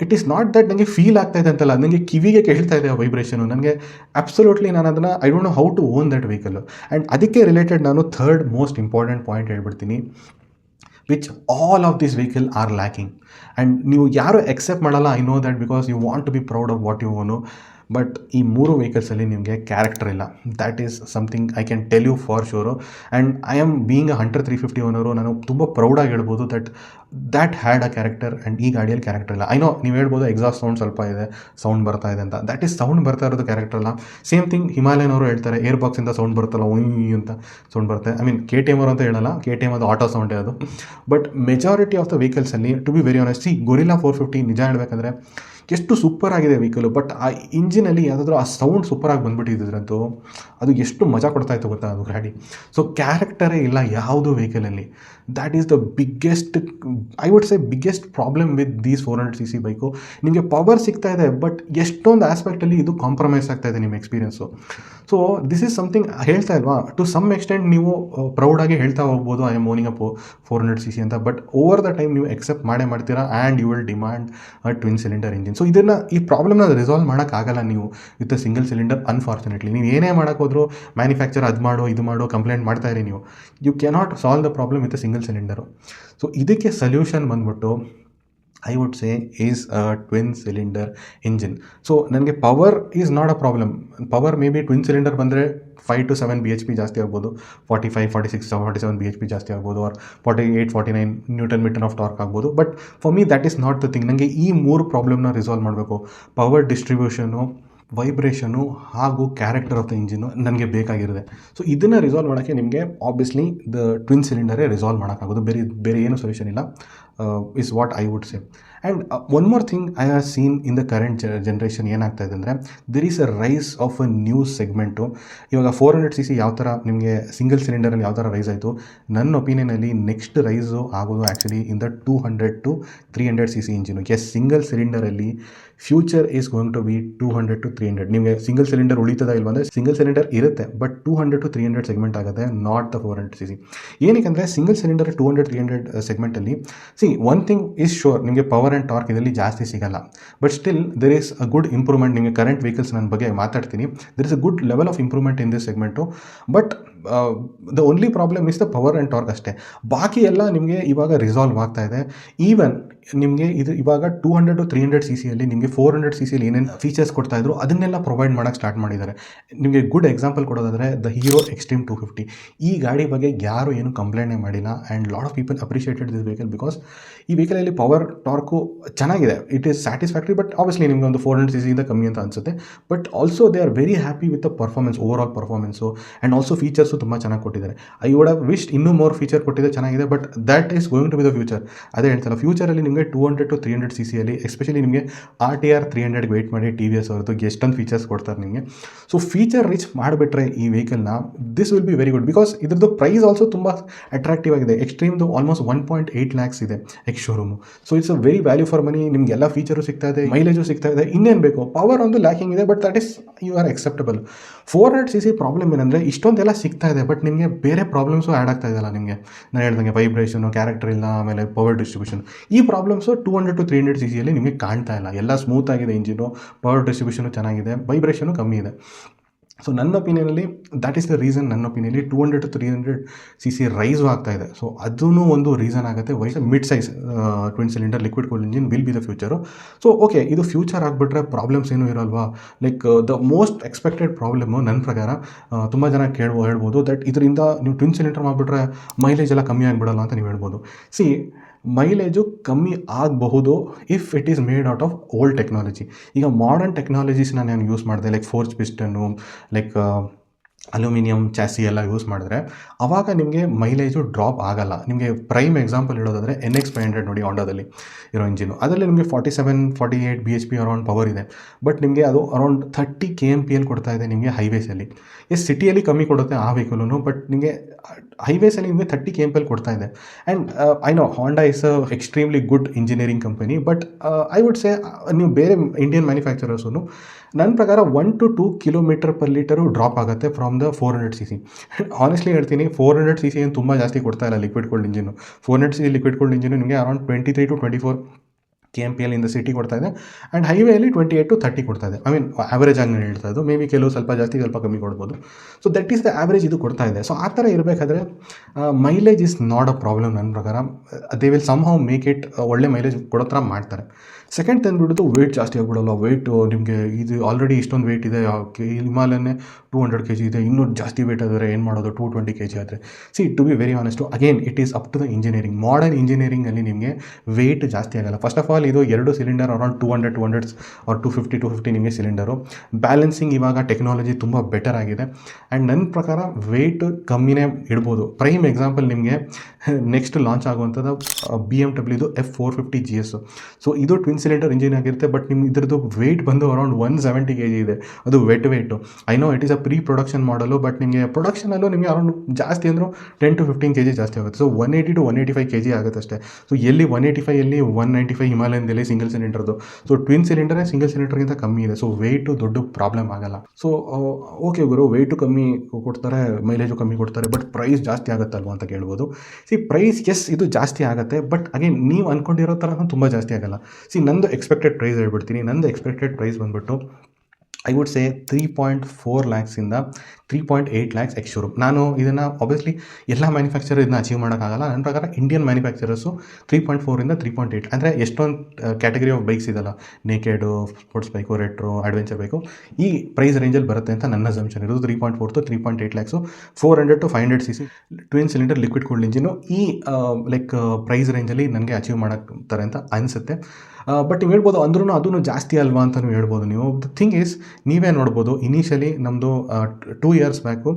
ಇಟ್ ಈಸ್ ನಾಟ್ ದಟ್ ನನಗೆ ಫೀಲ್ ಆಗ್ತಾಯಿದೆ ಅಂತಲ್ಲ, ನನಗೆ ಕಿವಿಗೆ ಕೇಳ್ತಾ ಇದೆ ಆ ವೈಬ್ರೇಷನು. ನನಗೆ ಅಬ್ಸಲ್ಯೂಟ್ಲಿ ನಾನು ಅದನ್ನು I don't know how to own that vehicle. And ಅದಕ್ಕೆ ರಿಲೇಟೆಡ್ ನಾನು ಥರ್ಡ್ ಮೋಸ್ಟ್ ಇಂಪಾರ್ಟೆಂಟ್ ಪಾಯಿಂಟ್ ಹೇಳ್ಬಿಡ್ತೀನಿ, which all of this vehicle are lacking. And ನೀವು ಯಾರು ಎಕ್ಸೆಪ್ಟ್ ಮಾಡಲ್ಲ, I know that, because you want to be proud of what you own. But ಈ 3 ವೆಹಿಕಲ್ಸಲ್ಲಿ ನಿಮಗೆ character ಇಲ್ಲ. That is something I can tell you for sure. And I am being a Hunter 350 owner, ನಾನು ತುಂಬ ಪ್ರೌಡಾಗಿ ಹೇಳ್ಬೋದು that had a character. And ಈ ಗಾಡಿಯಲ್ಲಿ character ಇಲ್ಲ. ಐ ನೋ ನೀವು ಹೇಳ್ಬೋದು ಎಕ್ಸಾಸ್ಟ್ ಸೌಂಡ್ ಸ್ವಲ್ಪ ಇದೆ, ಸೌಂಡ್ ಬರ್ತಾ ಇದೆ ಅಂತ. ದ್ಯಾಟ್ ಈಸ್ ಸೌಂಡ್ ಬರ್ತಾ ಇರೋದು ಕ್ಯಾರೆಕ್ಟರ್ ಅಲ್ಲ. ಸೇಮ್ ಥಿಂಗ್ ಹಿಮಾಲಯನ್ ಅವರು ಹೇಳ್ತಾರೆ, ಏರ್ ಬಾಕ್ಸಿಂದ ಸೌಂಡ್ ಬರುತ್ತಲ್ಲ, ಒಯ್ ಅಂತ ಸೌಂಡ್ ಬರುತ್ತೆ. ಐ ಮೀನ್ KTM ಅವರು ಅಂತ ಹೇಳಲ್ಲ, KTM ಅದು ಆಟೋ ಸೌಂಡೇ ಅದು. ಬಟ್ ಮೆಜಾರಿಟಿ ಆಫ್ ದ ವೆಹಿಕಲ್ಸಲ್ಲಿ to be very honest, Gorilla 450 ನಿಜ ಹೇಳಬೇಕಂದ್ರೆ ಎಷ್ಟು ಸೂಪರ್ ಆಗಿದೆ ವೆಹಿಕಲು. ಬಟ್ ಆ ಇಂಜಿನಲ್ಲಿ ಯಾವುದಾದ್ರೂ ಆ ಸೌಂಡ್ ಸೂಪರಾಗಿ ಬಂದುಬಿಟ್ಟಿದ್ರಂತೂ ಅದು ಎಷ್ಟು ಮಜಾ ಕೊಡ್ತಾಯಿತ್ತು ಗೊತ್ತಾ ಅದು ಗಾಡಿ. ಸೊ ಕ್ಯಾರೆಕ್ಟರೇ ಇಲ್ಲ ಯಾವುದು ವೆಹಿಕಲಲ್ಲಿ. That is the biggest, I would say biggest problem with these 400cc bike. ನಿಮಗೆ ಪವರ್ ಸಿಗ್ತಾ ಇದೆ, ಬಟ್ ಎಷ್ಟೊಂದು ಆಸ್ಪೆಕ್ಟಲ್ಲಿ ಇದು ಕಾಂಪ್ರಮೈಸ್ ಆಗ್ತಾ ಇದೆ ನಿಮ್ಮ experience. So this is something ಹೇಳ್ತಾ ಇಲ್ವಾ, ಟು ಸಮ್ ಎಕ್ಸ್ಟೆಂಟ್ ನೀವು ಪ್ರೌಡಾಗಿ ಹೇಳ್ತಾ ಹೋಗ್ಬೋದು, I am owning a 400cc ಅಂತ. ಬಟ್ ಓವರ್ ದ ಟೈಮ್ ನೀವು ಎಕ್ಸೆಪ್ಟ್ ಮಾಡೇ ಮಾಡ್ತೀರಾ, and you will demand a twin cylinder engine. Engine. So ಇದನ್ನು ಈ ಪ್ರಾಬ್ಲಮ್ನ ರಿಸಾಲ್ವ್ ಮಾಡೋಕ್ಕಾಗಲ್ಲ ನೀವು ವಿತ್ ಸಿಂಗಲ್ ಸಿಲಿಂಡರ್. ಅನ್ಫಾರ್ಚುನೇಟ್ಲಿ ನೀವು ಏನೇ ಮಾಡೋಕ್ಕೋದ್ರೂ ಮ್ಯಾನುಫ್ಯಾಕ್ಚರ್ ಅದು ಮಾಡು ಇದು ಮಾಡು ಕಂಪ್ಲೇಂಟ್ ಮಾಡ್ತಾ ಇರಿ, ನೀವು you cannot solve the problem with single cylinder. So ಇದಕ್ಕೆ ಸೊಲ್ಯೂಷನ್ ಬಂದ್ಬಿಟ್ಟು I would say is twin cylinder engine. So ನನಗೆ power is not a problem. Power may be twin cylinder ಬಂದರೆ 5 to 7 BHP ಜಾಸ್ತಿ ಆಗ್ಬೋದು, 45, 46, 47 BHP ಜಾಸ್ತಿ ಆಗ್ಬೋದು, or 48, 49 newton metre of torque ಆಗ್ಬೋದು. But for me that is not the thing. ನನಗೆ ಈ 3 ಪ್ರಾಬ್ಲಮ್ನ ರಿಸಾಲ್ವ್ ಮಾಡಬೇಕು. ಪವರ್ ಡಿಸ್ಟ್ರಿಬ್ಯೂಷನು, ವೈಬ್ರೇಷನು ಹಾಗೂ ಕ್ಯಾರೆಕ್ಟರ್ ಆಫ್ ದ ಇಂಜಿನು ನನಗೆ ಬೇಕಾಗಿರುತ್ತೆ. ಸೊ ಇದನ್ನು ರಿಸಾಲ್ವ್ ಮಾಡೋಕ್ಕೆ ನಿಮಗೆ ಆಬ್ವಿಯಸ್ಲಿ ದ ಟ್ವಿನ್ ಸಿಲಿಂಡರೇ ರಿಸಾಲ್ವ್ ಮಾಡೋಕ್ಕಾಗೋದು. ಬೇರೆ ಏನು ಸೊಲ್ಯೂಷನ್ ಇಲ್ಲ, is what I would say. And one more thing I have seen in the current generation ಏನಾಗ್ತಾ ಇದೆ ಅಂದರೆ there is a rise of a new segment. ಇವಾಗ 400cc ಯಾವ ಥರ ನಿಮಗೆ ಸಿಂಗಲ್ ಸಿಲಿಂಡರಲ್ಲಿ ಯಾವ ಥರ ರೈಸ್ ಆಯಿತು, ನನ್ನ ಒಪಿನಿಯನಲ್ಲಿ ನೆಕ್ಸ್ಟ್ ರೈಸು ಆಗೋದು actually in the 200 to 300cc engine. Yes, single ಸಿಲಿಂಡರಲ್ಲಿ future is going to be 200 to 300. ನಿಮಗೆ ಸಿಂಗಲ್ ಸಿಲಿಂಡರ್ ಉಳಿತದ ಇಲ್ವ ಅಂದರೆ ಸಿಂಗಲ್ ಸಿಲಿಂಡರ್ ಇರುತ್ತೆ, ಬಟ್ 200 to 300 ಸೆಗ್ಮೆಂಟ್ ಆಗುತ್ತೆ, ನಾಟ್ ದ 400cc. ಏನಕ್ಕೆ ಸಿಂಗಲ್ ಸಿಲಿಂಡರ್ 200, 300 ಸೆಗ್ಮೆಂಟಲ್ಲಿ ಒನ್ ಥಿಂಗ್ ಈಸ್ ಶೋರ್, ನಿಮಗೆ ಪವರ್ ಆ್ಯಂಡ್ ಟಾರ್ಕ್ ಇದರಲ್ಲಿ ಜಾಸ್ತಿ ಸಿಗಲ್ಲ. But still there is a good improvement. ನಿಮಗೆ ಕರೆಂಟ್ ವೆಹಿಕಲ್ಸ್ ನನ್ನ ಬಗ್ಗೆ ಮಾತಾಡ್ತೀನಿ, there is a good level of improvement in this segment. But the only problem is the power and torque ಅಷ್ಟೇ. ಬಾಕಿ ಎಲ್ಲ ನಿಮಗೆ ಇವಾಗ ರಿಸಾಲ್ವ್ ಆಗ್ತಾ ಇದೆ. ಈವನ್ ನಿಮಗೆ ಇದು ಇವಾಗ 200 to 300cc ನಿಮಗೆ 400cc ಏನೇನು ಫೀಚರ್ಸ್ ಕೊಡ್ತಾ ಇದ್ರು ಅದನ್ನೆಲ್ಲ ಪ್ರೊವೈಡ್ ಮಾಡೋಕ್ಕೆ ಸ್ಟಾರ್ಟ್ ಮಾಡಿದ್ದಾರೆ. ನಿಮಗೆ ಗುಡ್ ಎಕ್ಸಾಂಪಲ್ ಕೊಡೋದಾದರೆ ದ ಹೀರೋ ಎಕ್ಸ್ಟ್ರೀಮ್ 250. ಈ ಗಾಡಿ ಬಗ್ಗೆ ಯಾರು ಏನು ಕಂಪ್ಲೇಂಟೇ ಮಾಡಿಲ್ಲ. And lot of people appreciated this vehicle because ಈ ವೆಹಿಕಲಲ್ಲಿ ಪವರ್ ಟಾರ್ಕು ಚೆನ್ನಾಗಿದೆ, it is satisfactory. But obviously ನಿಮಗೆ ಒಂದು 400cc ಕಮ್ಮಿ ಅಂತ ಅನಿಸುತ್ತೆ. But also they are very happy with the performance, overall performance. And also features ತುಂಬ ಚೆನ್ನಾಗಿ ಕೊಟ್ಟಿದ್ದಾರೆ. ಐ ವುಡ್ ಹ್ಯಾವ್ ವಿಶ್ಡ್ ಇನ್ನೂ ಮೋರ್ ಫೀಚರ್ ಕೊಟ್ಟಿದೆ, ಚೆನ್ನಾಗಿದೆ. But that is going to be the future. ಅದೇ ಹೇಳ್ತಲ್ಲ, ಫ್ಯೂಚರಲ್ಲಿ ನಿಮಗೆ 200 to 300cc ಎಸ್ಪೆಷಲಿ ನಿಮಗೆ RTR 300 ವೆಯ್ಟ್ ಮಾಡಿ TVS ಅವ್ರದ್ದು ಎಷ್ಟೊಂದು ಫೀಚರ್ಸ್ ಕೊಡ್ತಾರೆ ನಿಮಗೆ. ಸೊ ಫೀಚರ್ ರಿಚ್ ಮಾಡಿಬಿಟ್ರೆ ಈ ವೆಹಿಕಲ್ನ this will be very good. Because ಇದ್ರದ್ದು ಪ್ರೈಸ್ ಆಲ್ಸೋ ತುಂಬ ಅಟ್ರಾಕ್ಟಿವ್ ಆಗಿದೆ. ಎಕ್ಸ್ಟ್ರೀಮ್ದು ಆಲ್ಮೋಸ್ಟ್ 1.8 lakhs ಇದೆ ex showroom. So it's a very value for money. ನಿಮ್ಗೆ ಎಲ್ಲ ಫೀಚರು ಸಿಗ್ತಾ ಇದೆ, ಮೈಲೇಜು ಸಿಗ್ತಾ ಇದೆ, ಇನ್ನೇನು ಬೇಕು. ಪವರ್ ಒಂದು ಲ್ಯಾಕಿಂಗ್ ಇದೆ, but that is you are acceptable. 400cc problem ಏನಂದರೆ ಇಷ್ಟೊಂದೆಲ್ಲ ಸಿಗ್ತಾ ಇದೆ, ಬಟ್ ನಿಮಗೆ ಬೇರೆ ಪ್ರಾಬ್ಲಮ್ಸು ಆ್ಯಡ್ ಆಗ್ತಾ ಇದೆಯಲ್ಲ. ನಿಮಗೆ ನಾನು ಹೇಳ್ದಂಗೆ ವೈಬ್ರೇಷನು, ಕ್ಯಾರೆಕ್ಟರ್ ಇಲ್ಲ, ಆಮೇಲೆ ಪವರ್ ಡಿಸ್ಟ್ರಿಬ್ಯೂಷನ್, ಈ ಪ್ರಾಬ್ಲಮ್ಸು 200 to 300cc ನಿಮಗೆ ಕಾಣ್ತಾ ಇಲ್ಲ. ಎಲ್ಲ ಸ್ಮೂತ್ ಆಗಿದೆ ಇಂಜಿನು, ಪವರ್ ಡಿಸ್ಟ್ರಿಬ್ಯೂಷನು ಚೆನ್ನಾಗಿದೆ, ವೈಬ್ರೇಷನು ಕಮ್ಮಿ ಇದೆ. ಸೊ ನನ್ನ ಒಪಿನಿಯನಲ್ಲಿ ದ್ಯಾಟ್ ಈಸ್ ದ ರೀಸನ್. ನನ್ನ ಒಪಿನಿಯನಲ್ಲಿ 200 to 300cc ರೈಸು ಆಗ್ತಾ ಇದೆ. ಸೊ ಅದೂ ಒಂದು ರೀಸನ್ ಆಗುತ್ತೆ why mid size twin cylinder liquid cooled engine will be the future. So okay, ಇದು ಫ್ಯೂಚರ್ ಆಗಿಬಿಟ್ರೆ ಪ್ರಾಬ್ಲಮ್ಸ್ ಏನೂ ಇರೋಲ್ವಾ. Like the most expected problem ನನ್ನ ಪ್ರಕಾರ ತುಂಬ ಜನ ಹೇಳ್ಬೋದು ದಟ್ ಇದರಿಂದ ನೀವು ಟ್ವಿನ್ ಸಿಲಿಂಡರ್ ಮಾಡಿಬಿಟ್ರೆ ಮೈಲೇಜ್ ಎಲ್ಲ ಕಮ್ಮಿ ಆಗಿಬಿಡಲ್ಲ ಅಂತ ನೀವು ಹೇಳ್ಬೋದು. ಸಿ, ಮೈಲೇಜು ಕಮ್ಮಿ ಆಗಬಹುದು if it is made out of old technology. ಈಗ ಮಾಡರ್ನ್ ಟೆಕ್ನಾಲಜೀಸ್ನ ನಾನು ಯೂಸ್ ಮಾಡಿದೆ, like forge piston, like aluminium chassis ಎಲ್ಲ ಯೂಸ್ ಮಾಡಿದ್ರೆ ಆವಾಗ ನಿಮಗೆ ಮೈಲೇಜು ಡ್ರಾಪ್ ಆಗಲ್ಲ. ನಿಮಗೆ ಪ್ರೈಮ್ ಎಕ್ಸಾಂಪಲ್ ಹೇಳೋದಾದರೆ NX 500 ನೋಡಿ, ಹೋಂಡಾದಲ್ಲಿ ಇರೋ ಇಂಜಿನು. ಅದರಲ್ಲಿ ನಿಮಗೆ 47, 48 BHP ಅರೌಂಡ್ ಪವರ್ ಇದೆ. ಬಟ್ ನಿಮಗೆ ಅದು ಅರೌಂಡ್ 30 kmpl ಕೊಡ್ತಾ ಇದೆ ನಿಮಗೆ ಹೈವೇಸಲ್ಲಿ. ಎಸ್, ಸಿಟಿಯಲ್ಲಿ ಕಮ್ಮಿ ಕೊಡುತ್ತೆ ಆ ವೆಹಿಕಲೂ, ಬಟ್ ನಿಮಗೆ ಹೈವೇಸಲ್ಲಿ ನಿಮಗೆ 30 kmpl ಕೊಡ್ತಾ ಇದೆ. And I know Honda is a extremely good engineering company. But I would ಸೇ ನೀವು ಬೇರೆ ಇಂಡಿಯನ್ ಮ್ಯಾನುಫ್ಯಾಕ್ಚರರ್ಸು ನನ್ನ ಪ್ರಕಾರ 1 to 2 km/L ಡ್ರಾಪ್ ಆಗುತ್ತೆ ಫ್ರಮ್ ದ 400cc. ಆನೆಸ್ಟ್ಲಿ ಹೇಳ್ತೀನಿ, 400cc ಏನು ತುಂಬ ಜಾಸ್ತಿ ಕೊಡ್ತಾ ಇಲ್ಲ liquid cooled engine. 400cc liquid cooled engine ನಿಮಗೆ ಅರೌಂಡ್ 23 to 24 kmpl ಇಂದ ಸಿಟಿ ಕೊಡ್ತಾ ಇದೆ. ಆ್ಯಂಡ್ ಹೈವೇಲಿ 28 to 30 ಕೊಡ್ತಾ ಇದೆ. ಐ ಮೀನ್ ಆ್ಯಾವ್ರೇಜ್ ಆಗಿ ನಾನು ಹೇಳ್ತಾ ಇದ್ದು, ಮೇ ಬಿ ಕೆಲವು ಸ್ವಲ್ಪ ಜಾಸ್ತಿ ಸ್ವಲ್ಪ ಕಮ್ಮಿ ಕೊಡ್ಬೋದು. So that is the average ಇದು ಕೊಡ್ತಾ ಇದೆ. ಸೊ ಆ ಥರ ಇರಬೇಕಾದ್ರೆ mileage is not a problem ನನ್ನ ಪ್ರಕಾರ. They will somehow make it ಒಳ್ಳೆ ಮೈಲೇಜ್ ಕೊಡೋ ಥರ ಮಾಡ್ತಾರೆ. ಸೆಕೆಂಡ್ ತಂದುಬಿಟ್ಟು ವೆಯ್ಟ್ ಜಾಸ್ತಿ ಆಗಿಬಿಡಲ್ಲ. ವೆಯ್ಟು ನಿಮಗೆ ಇದು ಆಲ್ರೆಡಿ ಇಷ್ಟೊಂದು ವೆಯ್ಟ್ ಇದೆ, ಹಿಮಾಲಯನೇ 200 kg ಇದೆ, ಇನ್ನೂ ಜಾಸ್ತಿ ವೆಯ್ಟ್ ಆದರೆ ಏನು ಮಾಡೋದು 220 kg ಆದರೆ. See, to be very honest, again it is up to the engineering. Modern ಇಂಜಿನಿಯರಿಂಗಲ್ಲಿ ನಿಮಗೆ ವೆಯ್ಟ್ ಜಾಸ್ತಿ ಆಗಲ್ಲ. ಫಸ್ಟ್ ಆಫ್ ಆಲ್ ಇದು 2 ಸಿಲಿಂಡರ್ ಅರೌಂಡ್ 200 ಆರ್ 250 ನಿಮಗೆ ಸಿಲಿಂಡರು. ಬ್ಯಾಲೆನ್ಸಿಂಗ್ ಇವಾಗ ಟೆಕ್ನಾಲಜಿ ತುಂಬ ಬೆಟರ್ ಆಗಿದೆ. ಆ್ಯಂಡ್ ನನ್ನ ಪ್ರಕಾರ ವೆಯ್ಟ್ ಕಮ್ಮಿನೇ ಇಡ್ಬೋದು. ಪ್ರೈಮ್ ಎಕ್ಸಾಂಪಲ್ ನಿಮಗೆ ನೆಕ್ಸ್ಟ್ ಲಾಂಚ್ ಆಗುವಂಥದ್ದು BMW F450 GS. ಸೊ ಇದು ಟ್ವಿನ್ ಸಿಲಿಂಡರ್ ಇಂಜಿನ್ ಆಗಿರುತ್ತೆ, ಬಟ್ ನಿಮ್ಮ ಇದ್ರದ್ದು ವೆಯ್ಟ್ ಬಂದು ಅರೌಂಡ್ 170 kg ಇದೆ. ಅದು weight. I know it is a pre production ಮಾಡಲು, ಬಟ್ ನಿಮಗೆ ಪ್ರೊಡಕ್ಷನಲ್ಲೂ ನಿಮಗೆ ಅರೌಂಡ್ ಜಾಸ್ತಿ ಅಂದರೂ 10 to 15 kg ಜಾಸ್ತಿ ಆಗುತ್ತೆ. ಸೊ 180 to 185 kg ಆಗುತ್ತೆ ಅಷ್ಟೇ. ಸೊ ಎಲ್ಲಿ 185 ಎಲ್ಲಿ 195 ಹಿಮಾಲಯದಲ್ಲಿ ಸಿಂಗಲ್ ಸಿಲಿಂಡರ್ದು. ಸೊ ಟ್ವಿನ್ ಸಿಲಿಂಡರೇ ಸಿಂಗಲ್ ಸಿಲಿಂಡರ್ಗಿಂತ ಕಮ್ಮಿ ಇದೆ. ಸೊ ವೆಯ್ಟು ದೊಡ್ಡ ಪ್ರಾಬ್ಲಮ್ ಆಗಲ್ಲ. ಸೊ ಓಕೆ ಗುರು, ವೆಯ್ಟು ಕಮ್ಮಿ ಕೊಡ್ತಾರೆ, ಮೈಲೇಜು ಕಮ್ಮಿ ಕೊಡ್ತಾರೆ, ಬಟ್ ಪ್ರೈಸ್ ಜಾಸ್ತಿ ಆಗುತ್ತಲ್ವ ಅಂತ ಕೇಳ್ಬೋದು. ಸಿ, ಪ್ರೈಸ್ ಎಸ್ ಇದು ಜಾಸ್ತಿ ಆಗುತ್ತೆ, ಬಟ್ ಅಗೇನ್ ನೀವು ಅಂದ್ಕೊಂಡಿರೋ ಥರ ತುಂಬ ಜಾಸ್ತಿ ಆಗಲ್ಲ. ಸಿ, ನಂದು ಎಕ್ಸ್ಪೆಕ್ಟೆಡ್ ಪ್ರೈಸ್ ಹೇಳ್ಬಿಡ್ತೀನಿ. ನಂದು ಎಕ್ಸ್ಪೆಕ್ಟೆಡ್ ಪ್ರೈಸ್ ಬಂದುಬಿಟ್ಟು I would say 3.4 ಲ್ಯಾಕ್ಸಿಂದ 3.8 lakhs X showroom. ನಾನು ಇದನ್ನು ಆಬ್ವಿಯಸ್ಲಿ ಎಲ್ಲ ಮ್ಯಾನುಫ್ಯಾಕ್ಚರರ್ ಇದನ್ನ ಅಚೀವ್ ಮಾಡೋಕ್ಕಾಗಲ್ಲ. ನನ್ನ ಪ್ರಕಾರ ಇಂಡಿಯನ್ ಮ್ಯಾನುಫ್ಯಾಕ್ಚರರ್ಸು 3.4 3.8 ಅಂದರೆ ಎಷ್ಟೊಂದು ಕ್ಯಾಟಗರಿ ಆಫ್ ಬೈಕ್ಸ್ ಇದಲ್ಲ, naked, sports bike, retro, adventure bike, ಈ ಪ್ರೈಸ್ ರೇಂಜಲ್ಲಿ ಬರುತ್ತೆ ಅಂತ ನನ್ನ ಅಸಂಪ್ಷನ್ ಇರೋದು. 3.4 to 3.8 lakhs, 400 to 500 cc twin cylinder liquid cooled engine ಈ ಪ್ರೈಸ್ ರೇಂಜಲ್ಲಿ ನನಗೆ ಅಚೀವ್ ಮಾಡೋಕ್ತಾರೆ ಅಂತ ಅನಿಸುತ್ತೆ. ಬಟ್ ನೀವು ಹೇಳ್ಬೋದು ಅಂದ್ರೂ ಅದೂ ಜಾಸ್ತಿ ಅಲ್ವಾ ಅಂತಲೂ ಹೇಳ್ಬೋದು ನೀವು. ದ ಥಿಂಗ್ ಈಸ್, ನೀವೇ ನೋಡ್ಬೋದು ಇನಿಷಿಯಲಿ ನಮ್ಮದು 2 years back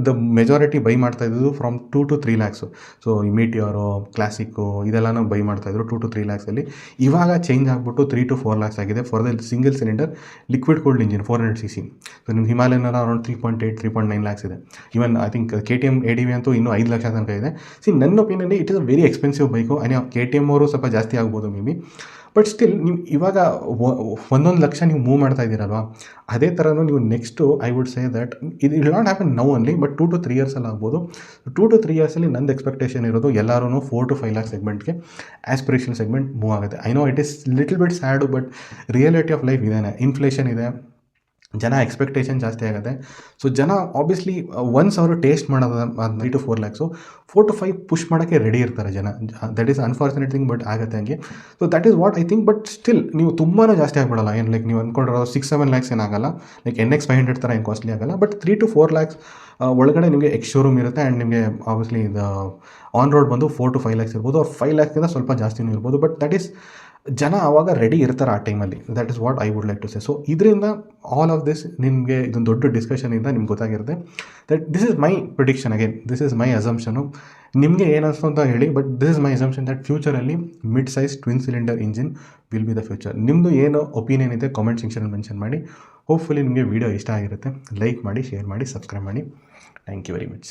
the majority buy ಮಾಡ್ತಾಯಿದ್ದು ಫ್ರಮ್ 2 to 3 ಲ್ಯಾಕ್ಸು. ಸೊ ಈ ಮೀಟಿಯಾರು, ಕ್ಲಾಸಿಕ್ಕು ಇದೆಲ್ಲನೂ ಬೈ ಮಾಡ್ತಾಯಿದ್ರು 2 to 3 ಲ್ಯಾಕ್ಸಲ್ಲಿ. ಇವಾಗ ಚೇಂಜ್ ಆಗಿಬಿಟ್ಟು 3 to 4 ಲ್ಯಾಕ್ಸ್ ಆಗಿದೆ for the single cylinder liquid cooled engine 400 cc. So ನಿಮ್ಮ ಹಿಮಾಲಯನ್ ಅರೌಂಡ್ 3.8 3.9 ಲ್ಯಾಕ್ಸ್ ಇದೆ. Even I think KTM ADV ಅಂತೂ ಇನ್ನೂ 5 ಲಕ್ಷ ತನಕ ಇದೆ. ನನ್ನ ಒಪಿನಿಯನ್ಲಿ it is a very expensive bike. KTM ಅವರು ಸ್ವಲ್ಪ ಜಾಸ್ತಿ ಆಗ್ಬೋದು ಮೇ ಬಿ, ಬಟ್ ಸ್ಟಿಲ್ ನೀವು ಇವಾಗ 1 ಲಕ್ಷ ನೀವು ಮೂವ್ ಮಾಡ್ತಾ ಇದ್ದೀರಲ್ವಾ, ಅದೇ ಥರನೂ ನೀವು next I would say that ಇದು will not happen now only, but 2 to 3 yearsಲ್ಲಿ ಆಗ್ಬೋದು. 2 to 3 yearsಲ್ಲಿ ನಂದು ಎಕ್ಸ್ಪೆಕ್ಟೇಷನ್ ಇರೋದು ಎಲ್ಲರೂ 4 to 5 ಲ್ಯಾಕ್ ಸೆಗ್ಮೆಂಟ್ಗೆ ಆಸ್ಪಿರೇಷನ್ ಸೆಗ್ಮೆಂಟ್ ಮೂವ್ ಆಗುತ್ತೆ. I know it is little bit sad, but reality of life ಇದೇನೆ. ಇನ್ಫ್ಲೇಷನ್ ಇದೆ, ಜನ ಎಕ್ಸ್ಪೆಕ್ಟೇಷನ್ ಜಾಸ್ತಿ ಆಗುತ್ತೆ. ಸೊ ಜನ ಆಬ್ವಿಯಸ್ಲಿ ಒನ್ಸ್ ಅವರು ಟೇಸ್ಟ್ ಮಾಡೋದು 3 to 4 ಲ್ಯಾಕ್ಸು, 4 to 5 ಪುಷ್ ಮಾಡೋಕ್ಕೆ ರೆಡಿ ಇರ್ತಾರೆ ಜನ. That is unfortunate thing, but ಆಗುತ್ತೆ ಹಂಗೆ. So that is what I think. But still ನೀವು ತುಂಬಾ ಜಾಸ್ತಿ ಆಗಿಬಿಡಲ್ಲ. ಏನು ಲೈಕ್ ನೀವು ಅಂದ್ಕೊಂಡಿರೋ 6-7 ಲ್ಯಾಕ್ಸ್ ಏನಾಗಲ್ಲ, ಲೈಕ್ NX 500 ಥರ ಏನು ಕಾಸ್ಟ್ಲಿ ಆಗಲ್ಲ. ಬಟ್ 3 to 4 ಲ್ಯಾಕ್ಸ್ ಒಳಗಡೆ ನಿಮಗೆ ಎಕ್ಸ್ ಶೋರೂಮ್ ಇರುತ್ತೆ. ಆ್ಯಂಡ್ ನಿಮಗೆ ಆಬ್ವಿಯಸ್ಲಿ ಇದು ಆನ್ ರೋಡ್ ಬಂದು 4 to 5 ಲ್ಯಾಕ್ಸ್ ಇರ್ಬೋದು, ಅವ್ರು 5 ಲ್ಯಾಕ್ಸಿಂದ ಸ್ವಲ್ಪ ಜಾಸ್ತಿನೂ ಇರ್ಬೋದು. ಬಟ್ ದಟ್ ಈಸ್ ಜನ ಆವಾಗ ರೆಡಿ ಇರ್ತಾರೆ ಆ ಟೈಮಲ್ಲಿ. That is what I would like to say. So ಇದರಿಂದ ಆಲ್ ಆಫ್ ದಿಸ್ ನಿಮಗೆ ಇದೊಂದು ದೊಡ್ಡ ಡಿಸ್ಕಷನಿಂದ ನಿಮ್ಗೆ ಗೊತ್ತಾಗಿರುತ್ತೆ that this is my prediction. Again this is my assumption. ನಿಮಗೆ ಏನು ಅನಿಸ್ತು ಅಂತ ಹೇಳಿ, but this is my assumption that ಫ್ಯೂಚರಲ್ಲಿ mid size twin cylinder engine will be the future. ನಿಮ್ಮದು ಏನು ಒಪಿನಿಯನ್ ಇದೆ ಕಾಮೆಂಟ್ ಸೆಕ್ಷನಲ್ಲಿ ಮೆನ್ಷನ್ ಮಾಡಿ. ಹೋಪ್ಫುಲಿ ನಿಮಗೆ ವೀಡಿಯೋ ಇಷ್ಟ ಆಗಿರುತ್ತೆ. ಲೈಕ್ ಮಾಡಿ, ಶೇರ್ ಮಾಡಿ, ಸಬ್ಸ್ಕ್ರೈಬ್ ಮಾಡಿ. Thank you very much.